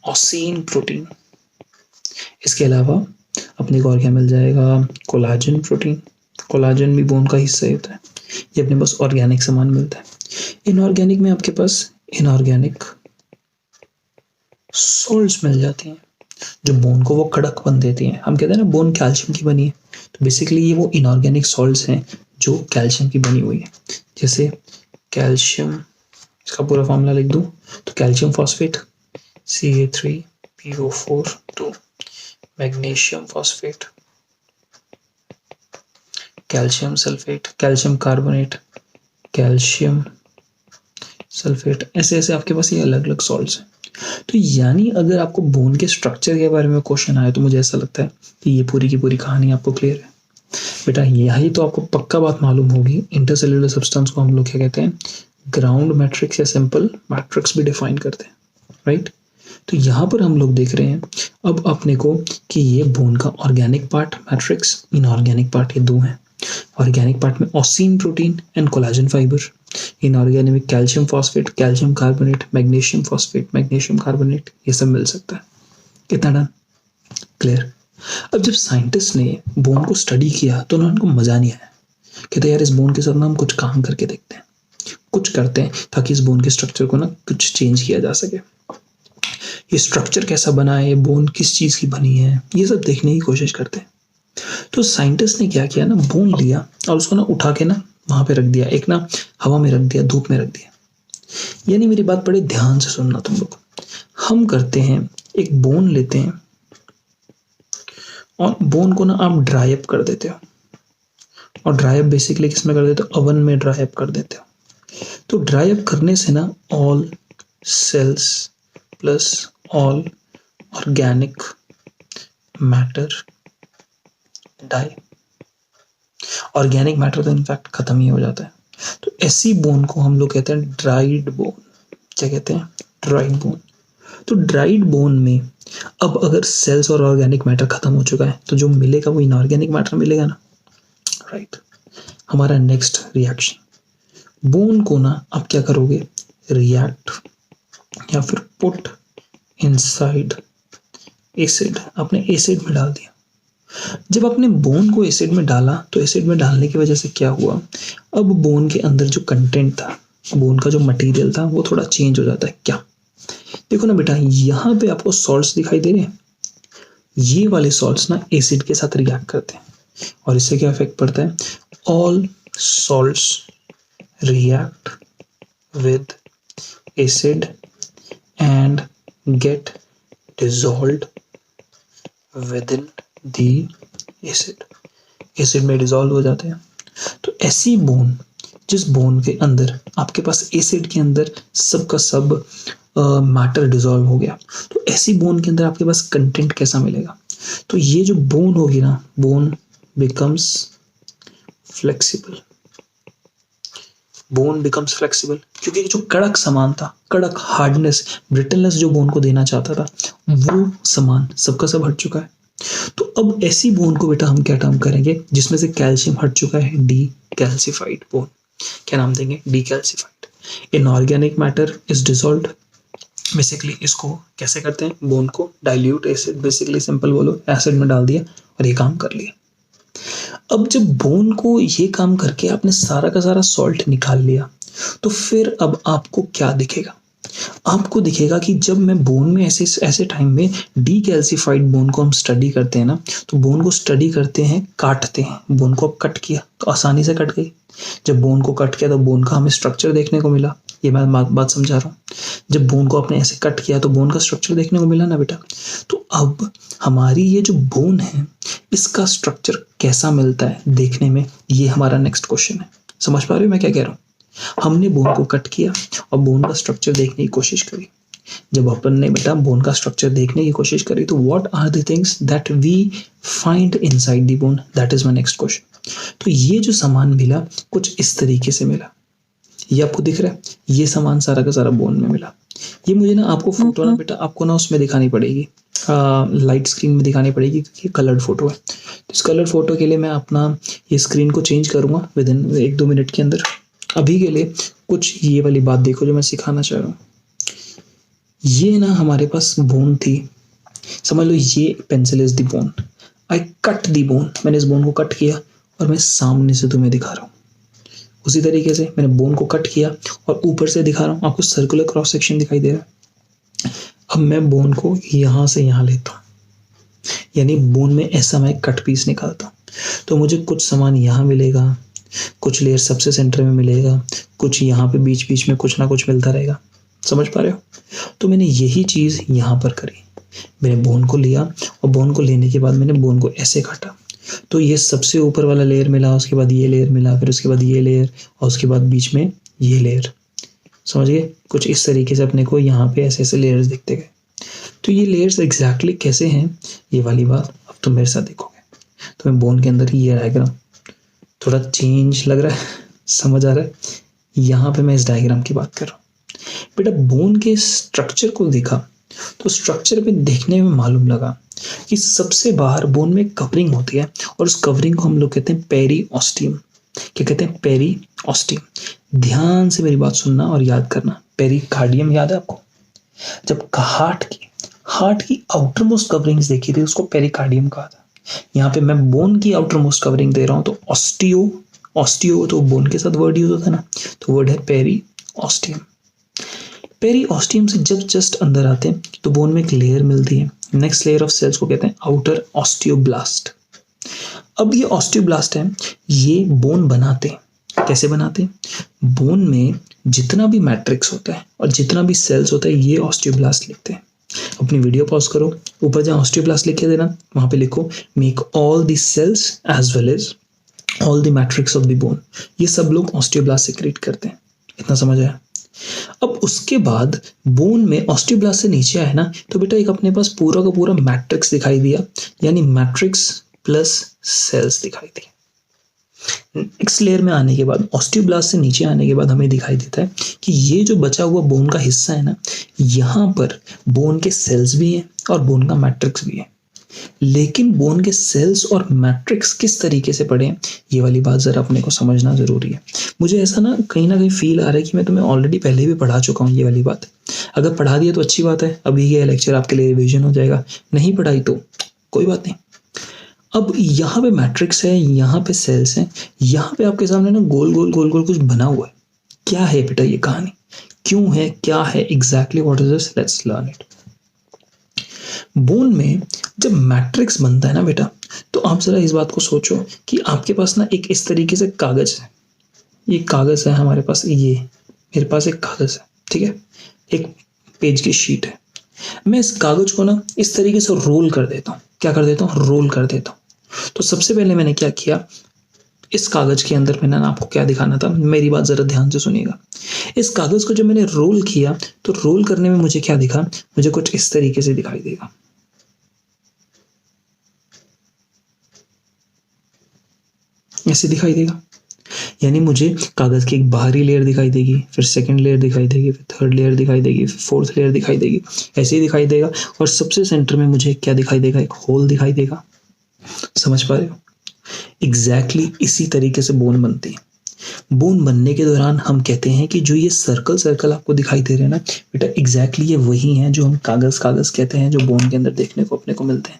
ऑसीन प्रोटीन। इसके अलावा अपने को और क्या मिल जाएगा? Collagen protein. कोलाजन भी बोन का हिस्सा ही होता है। ये अपने पास ऑर्गेनिक सामान मिलता है। इनऑर्गेनिक में आपके पास इनऑर्गेनिक सॉल्ट्स मिल जाती हैं जो बोन को वो कड़क बन देती हैं। हम कहते हैं ना बोन कैल्शियम की बनी है, तो बेसिकली ये वो इनऑर्गेनिक सॉल्ट्स हैं जो कैल्शियम की बनी हुई है। जैसे कैल्शियम, इसका पूरा फॉर्मूला लिख दूं तो calcium phosphate Ca3PO4, magnesium phosphate, calcium sulphate, calcium carbonate, calcium sulphate, ऐसे ऐसे आपके पास ये अलग अलग सॉल्ट्स हैं। तो यानी अगर आपको बोन के स्ट्रक्चर के बारे में क्वेश्चन आए तो मुझे ऐसा लगता है कि ये पूरी की पूरी कहानी आपको क्लियर है। बेटा यही तो आपको पक्का बात मालूम होगी, इंटरसेल्युलर सब्सटेंस को हम लोग क्या कहते हैं, ग्राउंड मैट्रिक्स या सिंपल मैट्रिक्स भी डिफाइन करते हैं, राइट। तो यहाँ पर हम लोग देख रहे हैं अब अपने को कि ये बोन का organic part matrix, inorganic part, ये दो हैं। ऑर्गेनिक पार्ट में ossein protein and collagen fibre, inorganic में calcium phosphate, calcium carbonate, magnesium phosphate, magnesium carbonate, ये सब मिल सकता है। कितना डन, क्लियर। अब जब साइंटिस्ट ने बोन को स्टडी किया तो उनको मजा नहीं आया, कहते यार इस बोन के साथ ना हम कुछ काम करके देखते हैं, कुछ करते हैं ताकि इस बोन के स्ट्रक्चर को ना कुछ चेंज किया जा सके। ये स्ट्रक्चर कैसा बना है, ये बोन किस चीज की बनी है, ये सब देखने की कोशिश करते हैं। तो साइंटिस्ट ने क्या किया ना, बोन लिया और उसको ना उठा के ना वहां पे रख दिया, एक ना हवा में रख दिया, धूप में रख दिया। यानी मेरी बात बड़े ध्यान से सुनना तुम लोग। हम करते हैं, एक बोन लेते हैं और बोन को ना आप ड्राई अप कर देते हो, और ड्राई अप बेसिकली किस में कर देते हो, ओवन में ड्राई अप कर देते हो। तो ड्राई अप करने से ना all cells plus all organic matter die, organic matter तो इनफैक्ट खत्म ही हो जाता है। तो ऐसी बोन को हम लोग कहते हैं ड्राइड बोन। क्या कहते हैं, ड्राइड बोन। तो ड्राइड बोन में अब अगर सेल्स और ऑर्गेनिक मैटर खत्म हो चुका है तो जो मिलेगा वो इनऑर्गेनिक मैटर मिलेगा ना, राइट। हमारा नेक्स्ट रिएक्शन, बोन को ना आप क्या करोगे, रिएक्ट या फिर पुट इनसाइड एसिड। आपने एसिड में डाल दिया। जब आपने बोन को एसिड में डाला तो एसिड में डालने की वजह से क्या हुआ, अब बोन के अंदर जो कंटेंट था, बोन का जो मटेरियल था, वो थोड़ा चेंज हो जाता है। क्या, देखो ना बेटा, यहाँ पे आपको सॉल्ट्स दिखाई दे रहे हैं, ये वाले सॉल्ट्स ना एसिड के साथ रिएक्ट करते हैं और इससे क्या इफेक्ट पड़ता है, all salts react with acid and get dissolved within the acid. Acid में डिसॉल्व हो जाते हैं। तो ऐसी बोन, जिस बोन के अंदर आपके पास एसिड के अंदर सब का सब मैटर डिसॉल्व हो गया, तो ऐसी बोन के अंदर आपके पास कंटेंट कैसा मिलेगा, तो ये जो बोन होगी ना, bone becomes flexible. Bone becomes flexible क्योंकि जो कड़क सामान था, कड़क हार्डनेस, ब्रिटलनेस जो बोन को देना चाहता था, वो सामान सबका सब हट चुका है। तो अब ऐसी बोन को बेटा हम क्या टर्म करेंगे, जिसमें से कैल्शियम हट चुका है, डी कैल्सिफाइड बोन। क्या नाम देंगे, D calcified. Inorganic matter is dissolved. Basically इसको कैसे करते हैं, बोन को डाइल्यूट एसिड, बेसिकली सिंपल बोलो एसिड में डाल दिया और ये काम कर लिया। अब जब बोन को ये काम करके आपने सारा का सारा सॉल्ट निकाल लिया, तो फिर अब आपको क्या दिखेगा, आपको दिखेगा कि जब मैं बोन में ऐसे टाइम में डीकैल्सिफाइड बोन को हम स्टडी करते हैं ना, तो बोन को स्टडी करते हैं, काटते हैं। बोन को कट किया तो आसानी से कट गई। जब बोन को कट किया तो बोन का हमें स्ट्रक्चर देखने को मिला। ये मैं बात समझा रहा हूँ। जब बोन को आपने ऐसे कट किया तो बोन का स्ट्रक्चर देखने को मिला ना बेटा। तो अब हमारी ये जो बोन है, इसका स्ट्रक्चर कैसा मिलता है देखने में, ये हमारा नेक्स्ट क्वेश्चन है। समझ पा रहे हो मैं क्या कह रहा हूँ। हमने बोन को कट किया और बोन का स्ट्रक्चर देखने की कोशिश करी। जब अपन ने बेटा बोन का स्ट्रक्चर देखने की कोशिश करी तो what are the things that we find inside the bone, that is my next question. तो ये जो सामान मिला कुछ इस तरीके से मिला। ये आपको दिख रहा है, ये सामान सारा का सारा बोन में मिला। ये मुझे ना आपको फोटो ना बेटा आपको ना उसमें दिखानी पड़ेगी, लाइट स्क्रीन में दिखानी पड़ेगी क्योंकि कलर्ड फोटो है। तो इस कलर्ड फोटो के लिए मैं अपना ये स्क्रीन को चेंज करूंगा विद इन 1-2 मिनट के अंदर। अभी के लिए कुछ ये वाली बात देखो जो मैं सिखाना चाह रहा हूँ। ये ना हमारे पास बोन थी, समझ लो ये pencil is the bone. I cut the bone, मैंने इस बोन को कट किया और मैं सामने से तुम्हें दिखा रहा हूँ। उसी तरीके से मैंने बोन को कट किया और ऊपर से दिखा रहा हूँ, आपको सर्कुलर क्रॉस सेक्शन दिखाई दे रहा है। अब मैं बोन को यहाँ से यहाँ लेता हूँ, यानी बोन में ऐसा मैं कट पीस निकालता हूँ। तो मुझे कुछ सामान यहाँ मिलेगा, कुछ लेयर सबसे सेंटर में मिलेगा, कुछ यहाँ पे बीच बीच में कुछ ना कुछ मिलता रहेगा। समझ पा रहे हो। तो मैंने यही चीज़ यहाँ पर करी। मैंने बोन को लिया और बोन को लेने के बाद मैंने बोन को ऐसे काटा, तो ये सबसे ऊपर वाला लेयर मिला, उसके बाद ये लेयर मिला, फिर उसके बाद ये लेयर और उसके बाद बीच में ये लेयर। समझ गए? कुछ इस तरीके से अपने को यहाँ पे ऐसे ऐसे लेयर्स दिखते गए। तो ये लेयर्स एग्जैक्टली कैसे हैं, ये वाली बात अब तुम मेरे साथ देखोगे। तो मैं बोन के अंदर ये डायग्राम थोड़ा चेंज लग रहा है, समझ आ रहा है? यहाँ पे मैं इस डायग्राम की बात कर रहा हूँ। बेटा बोन के स्ट्रक्चर को देखा तो स्ट्रक्चर पे देखने में मालूम लगा कि सबसे बाहर बोन में कवरिंग होती है और उस कवरिंग को हम लोग कहते हैं पेरीऑस्टियम। क्या कहते हैं? पेरीऑस्टियम। ध्यान से मेरी बात सुनना और याद करना। पेरिकार्डियम याद है आपको? जब हार्ट की आउटर मोस्ट कवरिंग्स देखी थी उसको पेरिकार्डियम कहा था। यहाँ पे मैं बोन की आउटर मोस्ट कवरिंग दे रहा हूँ तो ऑस्टियो तो बोन के साथ वर्ड यूज होता है ना, तो वर्ड है पेरीऑस्टियम। पेरीऑस्टियम से जब जस्ट अंदर आते हैं तो बोन में एक लेयर मिलती है। नेक्स्ट लेयर ऑफ सेल्स को कहते हैं आउटर ऑस्टियोब्लास्ट। अब ये ऑस्टियोब्लास्ट है, ये बोन बनाते हैं। कैसे बनाते हैं? बोन में जितना भी मैट्रिक्स होता है और जितना भी सेल्स होता है ये ऑस्टियोब्लास्ट लिखते हैं। अपनी वीडियो पॉज करो, ऊपर जहाँ ऑस्टियोब्लास्ट लिखे देना वहां पे लिखो make all the cells as well as all the matrix of the bone. ये सब लोग ऑस्टियोब्लास्ट सेक्रेट करते हैं। इतना समझ आया? अब उसके बाद बोन में ऑस्टियोब्लास्ट से नीचे आए ना तो बेटा एक अपने पास पूरा का पूरा मैट्रिक्स दिखाई दिया, यानी मैट्रिक्स प्लस सेल्स दिखाई दिए। नेक्स्ट लेयर में आने के बाद ऑस्टियोब्लास्ट से नीचे आने के बाद हमें दिखाई देता है कि ये जो बचा हुआ बोन का हिस्सा है ना, यहाँ पर बोन के सेल्स भी हैं और बोन का मैट्रिक्स भी है। लेकिन बोन के सेल्स और मैट्रिक्स किस तरीके से पढ़े हैं ये वाली बात जरा अपने को समझना जरूरी है। मुझे ऐसा ना कहीं फील आ रहा है कि मैं तुम्हें ऑलरेडी पहले भी पढ़ा चुका हूँ ये वाली बात। अगर पढ़ा दिया तो अच्छी बात है, अभी ये लेक्चर आपके लिए रिवीजन हो जाएगा। नहीं पढ़ाई तो कोई बात नहीं। अब यहाँ पे मैट्रिक्स है, यहाँ पे सेल्स हैं, यहाँ पे आपके सामने ना गोल गोल गोल गोल कुछ बना हुआ है। क्या है बेटा ये कहानी? क्यों है? क्या है exactly? What is this? Let's learn it. Bone में जब मैट्रिक्स बनता है ना बेटा, तो आप जरा इस बात को सोचो कि आपके पास ना एक इस तरीके से कागज है। ये कागज है हमारे पास, ये मेरे पास एक कागज है, ठीक है, एक पेज की शीट है। मैं इस कागज को ना इस तरीके से रोल कर देता हूँ। क्या कर देता हूँ? रोल कर देता हूँ। तो सबसे पहले मैंने क्या किया, इस कागज के अंदर मैंने ना आपको क्या दिखाना था, मेरी बात जरा ध्यान से सुनिएगा। इस कागज को जब मैंने रोल किया तो रोल करने में मुझे क्या दिखा, मुझे कुछ इस तरीके से दिखाई देगा। ऐसे दिखाई देगा, यानी मुझे कागज की एक बाहरी लेयर दिखाई देगी, फिर सेकंड लेयर दिखाई देगी, फिर थर्ड लेयर दिखाई देगी, फिर फोर्थ लेयर दिखाई देगी, ऐसे ही दिखाई देगा। और सबसे सेंटर में मुझे क्या दिखाई देगा? एक होल दिखाई देगा। समझ पा रहे हो? एग्जैक्टली इसी तरीके से बोन बनती है। बोन बनने के दौरान हम कहते हैं कि जो ये सर्कल सर्कल आपको दिखाई दे रहे हैं ना बेटा, एग्जैक्टली ये वही हैं जो हम कागज कागज कहते हैं, जो बोन के अंदर देखने को अपने को मिलते हैं।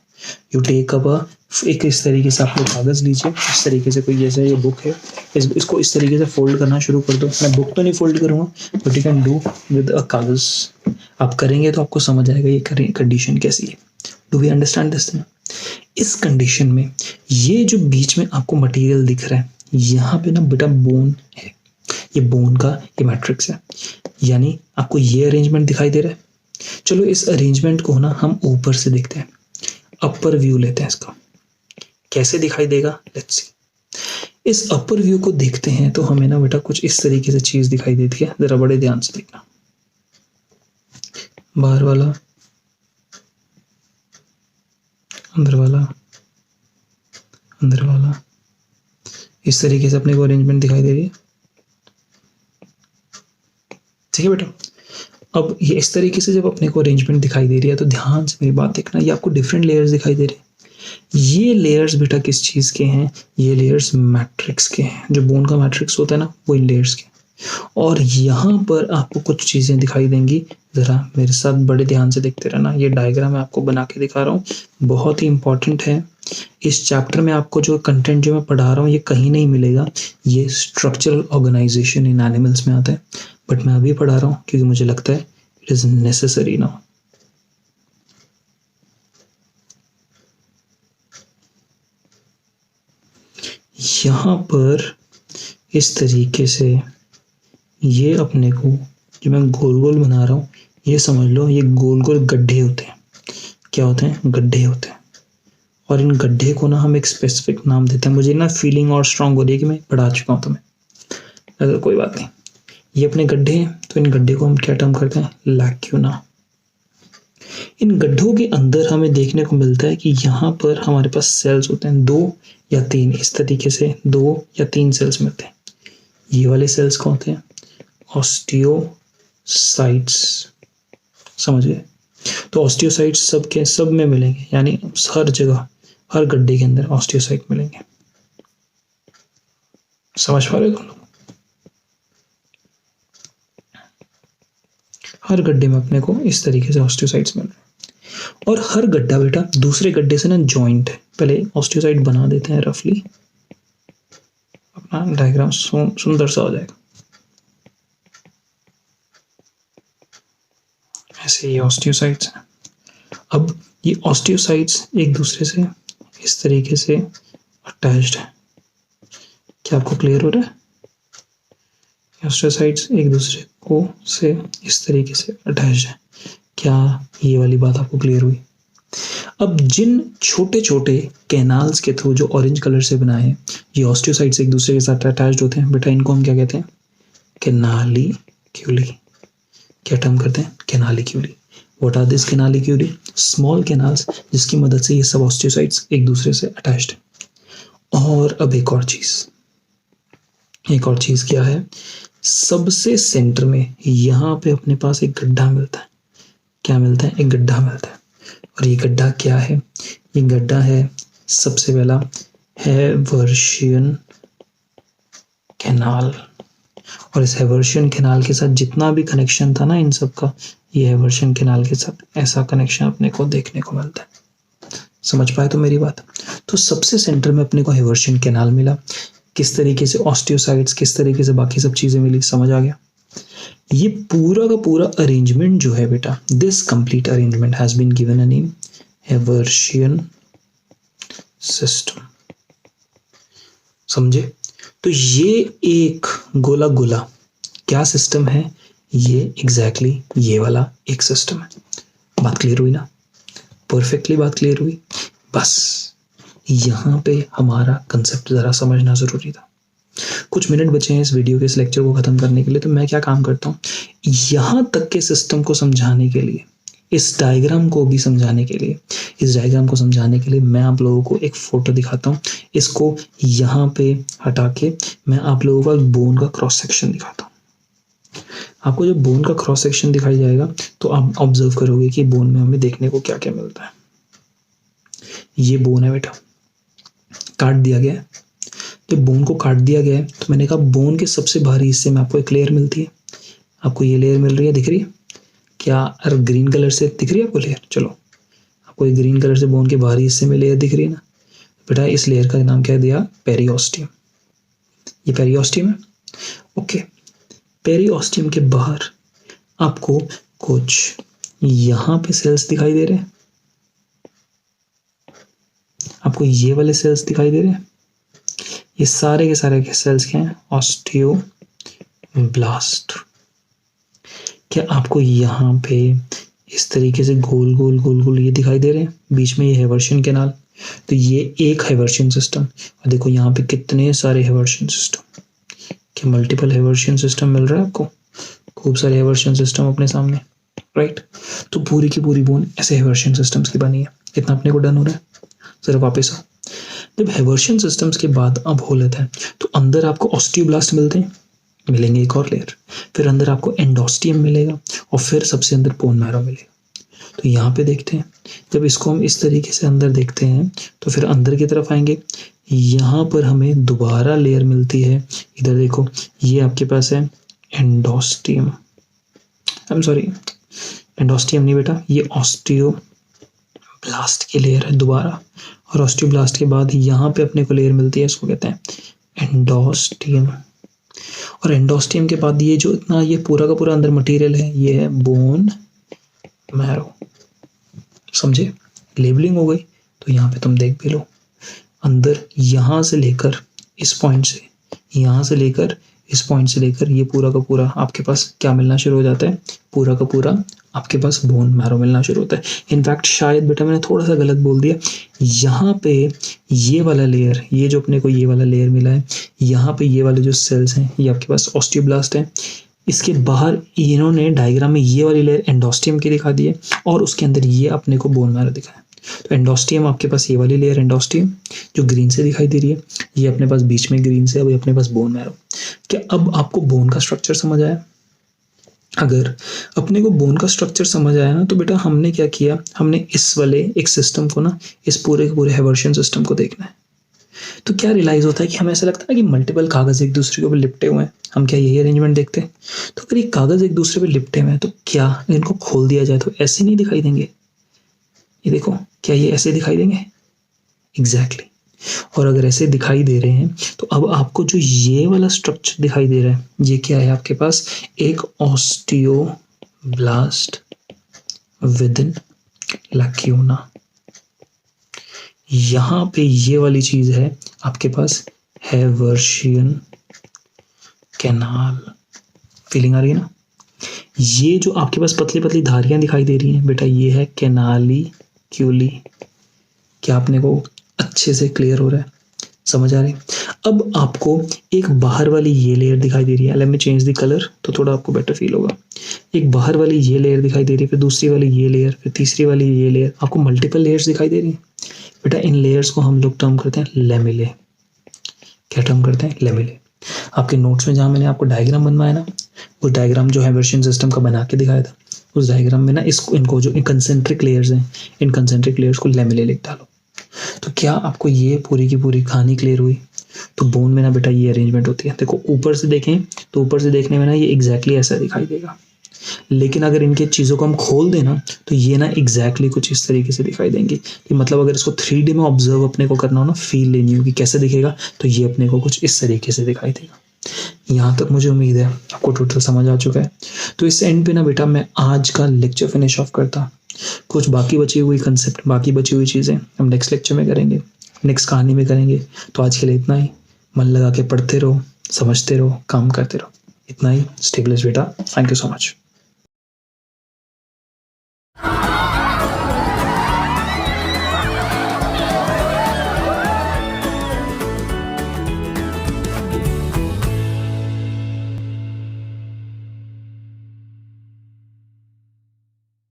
यू टेक अप एक इस तरीके से आप लोग कागज लीजिए, इस तरीके से कोई जैसे ये बुक है, इसको इस तरीके से फोल्ड करना शुरू कर दो। मैं बुक तो नहीं फोल्ड करूंगा, but you can do with a कागज। आप करेंगे तो आपको समझ आएगा ये कंडीशन कैसी है। Do we understand this thing? इस कंडीशन में ये जो बीच में आपको मटेरियल दिख रहा है, यहाँ पे ना बेटा बोन है, ये बोन का ये मैट्रिक्स है, यानी आपको ये अरेंजमेंट दिखाई दे रहा है। चलो इस अरेंजमेंट को ना हम ऊपर से देखते हैं, अपर व्यू लेते हैं इसका। कैसे दिखाई देगा? Let's see. इस अपर व्यू को देखते हैं तो हमें ना बेटा कुछ इस तरीके से चीज दिखाई देती है, जरा बड़े ध्यान से देखना। बाहर वाला, अंदर वाला, अंदर वाला, इस तरीके से अपने को अरेंजमेंट दिखाई दे रही है। ठीक है बेटा, अब ये इस तरीके से जब अपने को अरेंजमेंट दिखाई दे रही है तो ध्यान से मेरी बात देखना, ये आपको डिफरेंट लेयर्स दिखाई दे रहे हैं। ये लेयर्स बेटा किस चीज के हैं? ये लेयर्स मैट्रिक्स के हैं। जो बोन का मैट्रिक्स होता है ना, वो इन लेयर्स के। और यहाँ पर आपको कुछ चीजें दिखाई देंगी, जरा मेरे साथ बड़े ध्यान से देखते रहना। ये डायग्राम मैं आपको बना के दिखा रहा हूँ, बहुत ही इंपॉर्टेंट है। इस चैप्टर में आपको जो कंटेंट जो मैं पढ़ा रहा हूँ ये कहीं नहीं मिलेगा। ये स्ट्रक्चरल ऑर्गेनाइजेशन इन एनिमल्स में आता है, बट मैं अभी पढ़ा रहा हूँ क्योंकि मुझे लगता है इट इज नेसेसरी नाउ। यहाँ पर इस तरीके से ये अपने को जो मैं गोल गोल बना रहा हूँ, ये समझ लो ये गोल गोल गड्ढे होते हैं। क्या होते हैं? गड्ढे होते हैं। और इन गड्ढे को ना हम एक स्पेसिफिक नाम देते हैं। मुझे ना फीलिंग और स्ट्रांग हो रही है कि मैं पढ़ा चुका हूँ तुम्हें, अगर कोई बात नहीं। ये अपने गड्ढे हैं, तो इन गड्ढे को हम क्या टर्म करते हैं, लैक्यूना। इन गड्ढों के अंदर हमें देखने को मिलता है कि यहाँ पर हमारे पास सेल्स होते हैं 2 या 3, इस तरीके से 2 या 3 सेल्स मिलते हैं। ये वाले सेल्स कौन होते हैं, ऑस्टियोसाइट्स, समझ गए। तो ऑस्टियोसाइट्स सब में मिलेंगे, यानी हर जगह, हर गड्ढे के अंदर ऑस्टियोसाइट मिलेंगे। समझ पा रहे हो तुम लोग? हर गड्ढे में अपने को इस तरीके से ऑस्टियोसाइट्स मिल रहे हैं, और हर गड्ढा बेटा दूसरे गड्ढे से ना जॉइंट है। पहले ऑस्टियोसाइट बना देते हैं रफली, अपना डायग्राम सुंदर सा हो जाएगा। ऐसे ये ऑस्टियोसाइट्स हैं। अब ये ऑस्टियोसाइट्स एक दूसरे से इस तरीके से अटैच्ड है। क्या आपको क्लियर हो रहा है? ऑस्टियोसाइट्स एक दूसरे को से इस तरीके से अटैच्ड है। क्या ये वाली बात आपको क्लियर हुई? अब जिन छोटे छोटे कैनाल्स के थ्रू जो ऑरेंज कलर से बनाए हैं, ये ऑस्टियोसाइट्स एक दूसरे के साथ अटैच्ड होते हैं बेटा, इनको हम क्या कहते हैं, कैनालिक्यूली। क्या टर्म करते हैं, canaliculi. What are this canaliculi? Small canals जिसकी मदद से ये सब ऑस्टियोसाइट्स एक दूसरे से अटैच्ड है। और अब एक और चीज क्या है, सबसे सेंटर में यहाँ पे अपने पास एक गड्ढा मिलता है। क्या मिलता है? एक गड्ढा मिलता है। और ये गड्ढा क्या है? ये गड्ढा है सबसे पहला हैवर्शियन कैनाल। और इस हैवर्शियन कैनाल के साथ जितना भी कनेक्शन था ना इन सब का, ये हैवर्शियन कैनाल के साथ ऐसा कनेक्शन अपने को देखने को मिलता है। समझ पाए तो मेरी बात? तो सबसे सेंटर में अपने को हैवर्शियन कैनाल मिला, किस तरीके से ऑस्टियोसाइट्स, किस तरीके से बाकी सब चीजें मिली, समझ आ गया? ये पूरा का पूरा अरेंजमेंट जो है बेटा, this complete arrangement has been given a name, Haversian system. समझे? तो ये एक गोला गोला क्या सिस्टम है, ये एग्जैक्टली ये वाला एक सिस्टम है। बात क्लियर हुई ना? परफेक्टली बात क्लियर हुई। बस यहाँ पे हमारा कंसेप्ट जरा समझना जरूरी था। कुछ मिनट बचे हैं इस वीडियो के, इस लेक्चर को खत्म करने के लिए, तो मैं क्या काम करता हूँ, यहाँ तक के सिस्टम को समझाने के लिए, इस डायग्राम को भी समझाने के लिए, इस डायग्राम को समझाने के लिए मैं आप लोगों को एक फोटो दिखाता हूँ। इसको यहाँ पे हटा के मैं आप लोगों को बोन का क्रॉस सेक्शन दिखाता हूँ। आपको जब बोन का क्रॉस सेक्शन दिखाई जाएगा तो आप ऑब्जर्व करोगे कि बोन में हमें देखने को क्या क्या मिलता है। ये बोन है बेटा, काट दिया गया है। तो बोन को काट दिया गया है, तो मैंने कहा बोन के सबसे भारी हिस्से में आपको एक लेयर मिलती है। आपको ये लेयर मिल रही है, दिख रही है क्या? अरे ग्रीन कलर से दिख रही है आपको लेयर? चलो, आपको ये ग्रीन कलर से बोन के बाहरी हिस्से में लेयर दिख रही है ना बेटा? इस लेयर का नाम क्या दिया? पेरिओस्टियम। ये पेरिओस्टियम है। ओके, पेरिओस्टियम के बाहर आपको कुछ यहाँ पे सेल्स दिखाई दे रहे हैं। आपको ये वाले सेल्स दिखाई दे रहे हैं। ये सारे के सारे सेल्स क्या हैं? ऑस्टियोब्लास्ट। क्या आपको यहाँ पे इस तरीके से गोल गोल गोल गोल ये दिखाई दे रहे हैं? बीच में ये हैवर्शियन कैनाल, तो ये एक हैवर्शियन सिस्टम। और देखो यहाँ पे कितने सारे हैवर्शियन सिस्टम, क्या मल्टीपल हैवर्शियन सिस्टम मिल रहा है आपको? खूब सारे हैवर्शियन सिस्टम अपने सामने, राइट? तो पूरी की पूरी बोन ऐसे हैवर्शियन सिस्टम्स की बनी है। कितना अपने को डन हो रहा है? जरा वापस आओ। जब हैवर्शियन सिस्टम्स के बाद अब हो लेता है, तो अंदर आपको ऑस्टियोब्लास्ट मिलते हैं, मिलेंगे एक और लेयर, फिर अंदर आपको एंडोस्टियम मिलेगा, और फिर सबसे अंदर बोन मैरो मिलेगा। तो यहाँ पे देखते हैं, जब इसको हम इस तरीके से अंदर देखते हैं तो फिर अंदर की तरफ आएंगे, यहाँ पर हमें दोबारा लेयर मिलती है। इधर देखो, ये आपके पास है एंडोस्टियम, आई एम सॉरी, एंडोस्टियम नहीं बेटा, ये ऑस्टियोब्लास्ट की लेयर है दोबारा। और ऑस्टियोब्लास्ट के बाद यहाँ पे अपने को लेयर मिलती है, इसको कहते हैं एंडोस्टियम। और एंडोस्टियम के बाद ये जो इतना ये पूरा का पूरा अंदर मटेरियल है, ये है बोन मैरो। समझे? लेबलिंग हो गई। तो यहाँ पे तुम देख भी लो, अंदर यहाँ से लेकर इस पॉइंट से, यहाँ से लेकर इस पॉइंट से लेकर ये पूरा का पूरा आपके पास क्या मिलना शुरू हो जाता है? पूरा का पूरा आपके पास बोन मैरो मिलना शुरू होता है। इनफैक्ट शायद बेटा मैंने थोड़ा सा गलत बोल दिया, यहाँ पे ये वाला लेयर, ये जो अपने को ये वाला लेयर मिला है, यहाँ पे ये वाले जो सेल्स हैं ये आपके पास ऑस्टियोब्लास्ट है, इसके बाहर इन्होंने डायग्राम में ये वाली लेयर एंडोस्टियम की दिखा दी है और उसके अंदर ये अपने को बोन मैरो दिखा है। तो एंडोस्टियम आपके पास ये वाली लेयर एंडोस्टियम जो ग्रीन से दिखाई दे रही है, ये अपने पास बीच में ग्रीन से, अब ये अपने पास बोन मैरो। क्या अब आपको बोन का स्ट्रक्चर समझ आया? अगर अपने को बोन का स्ट्रक्चर समझ आया ना, तो बेटा हमने क्या किया, हमने इस वाले एक सिस्टम को ना, इस पूरे के पूरे हेवर्शियन सिस्टम को देखना है। तो क्या रियलाइज होता है कि हमें ऐसा लगता है कि मल्टीपल कागज एक दूसरे के ऊपर लिपटे हुए हैं, हम क्या यही अरेंजमेंट देखते हैं? तो अगर ये कागज एक दूसरे पे लिपटे हुए हैं तो क्या इनको खोल दिया जाए तो ऐसे नहीं दिखाई देंगे? ये देखो, क्या ये ऐसे दिखाई देंगे? एग्जैक्टली। और अगर ऐसे दिखाई दे रहे हैं तो अब आपको जो ये वाला स्ट्रक्चर दिखाई दे रहा है, ये क्या है आपके पास? एक ऑस्टियोब्लास्ट विद इन लैक्यूना। यहां पे ये वाली चीज है आपके पास हेवर्शियन कैनाल। फीलिंग आ रही है ना? ये जो आपके पास पतली पतली धारियां दिखाई दे रही हैं बेटा, ये है कैनालिक्यूली। क्या आपने को अच्छे से क्लियर हो रहा है? समझ आ रही है? अब आपको एक बाहर वाली ये लेयर दिखाई दे रही है। Let me change the colour तो थोड़ा आपको बेटर फील होगा। एक बाहर वाली ये लेयर दिखाई दे रही है, फिर दूसरी वाली ये लेयर, फिर तीसरी वाली ये लेयर। आपको मल्टीपल लेयर्स दिखाई दे रही है बेटा। इन लेयर्स को हम लोग टर्म करते हैं लेमिले। क्या टर्म करते हैं? लेमिले। आपके नोट्स में जहां मैंने आपको डायग्राम बनवाया ना, उस डायग्राम जो हेवर्शियन सिस्टम का बना के दिखाया था, उस डायग्राम में ना इसको, इनको जो कंसेंट्रिक लेयर्स हैं, इन कंसेंट्रिक लेयर्स को लेमिले लिख डालो। तो क्या आपको ये पूरी की पूरी कहानी क्लियर हुई? तो बोन में ना बेटा ये अरेंजमेंट होती है। देखो ऊपर से देखें तो ऊपर से देखने में ना ये एग्जैक्टली ऐसा दिखाई देगा, लेकिन अगर इनके चीज़ों को हम खोल दें ना तो ये ना एग्जैक्टली कुछ इस तरीके से दिखाई देंगी। कि मतलब अगर इसको 3D में ऑब्जर्व अपने को करना हो ना, फील लेनी हो कि कैसे दिखेगा, तो ये अपने को कुछ इस तरीके से दिखाई देगा। यहाँ तक मुझे उम्मीद है आपको टोटल समझ आ चुका है। तो इस एंड पे ना बेटा मैं आज का लेक्चर फिनिश ऑफ करता। कुछ बाकी बची हुई कंसेप्ट, बाकी बची हुई चीज़ें हम नेक्स्ट लेक्चर में करेंगे, नेक्स्ट कहानी में करेंगे। तो आज के लिए इतना ही। मन लगा के पढ़ते रहो, समझते रहो, काम करते रहो। इतना ही। स्टे ब्लेस्ड बेटा। Thank you so much.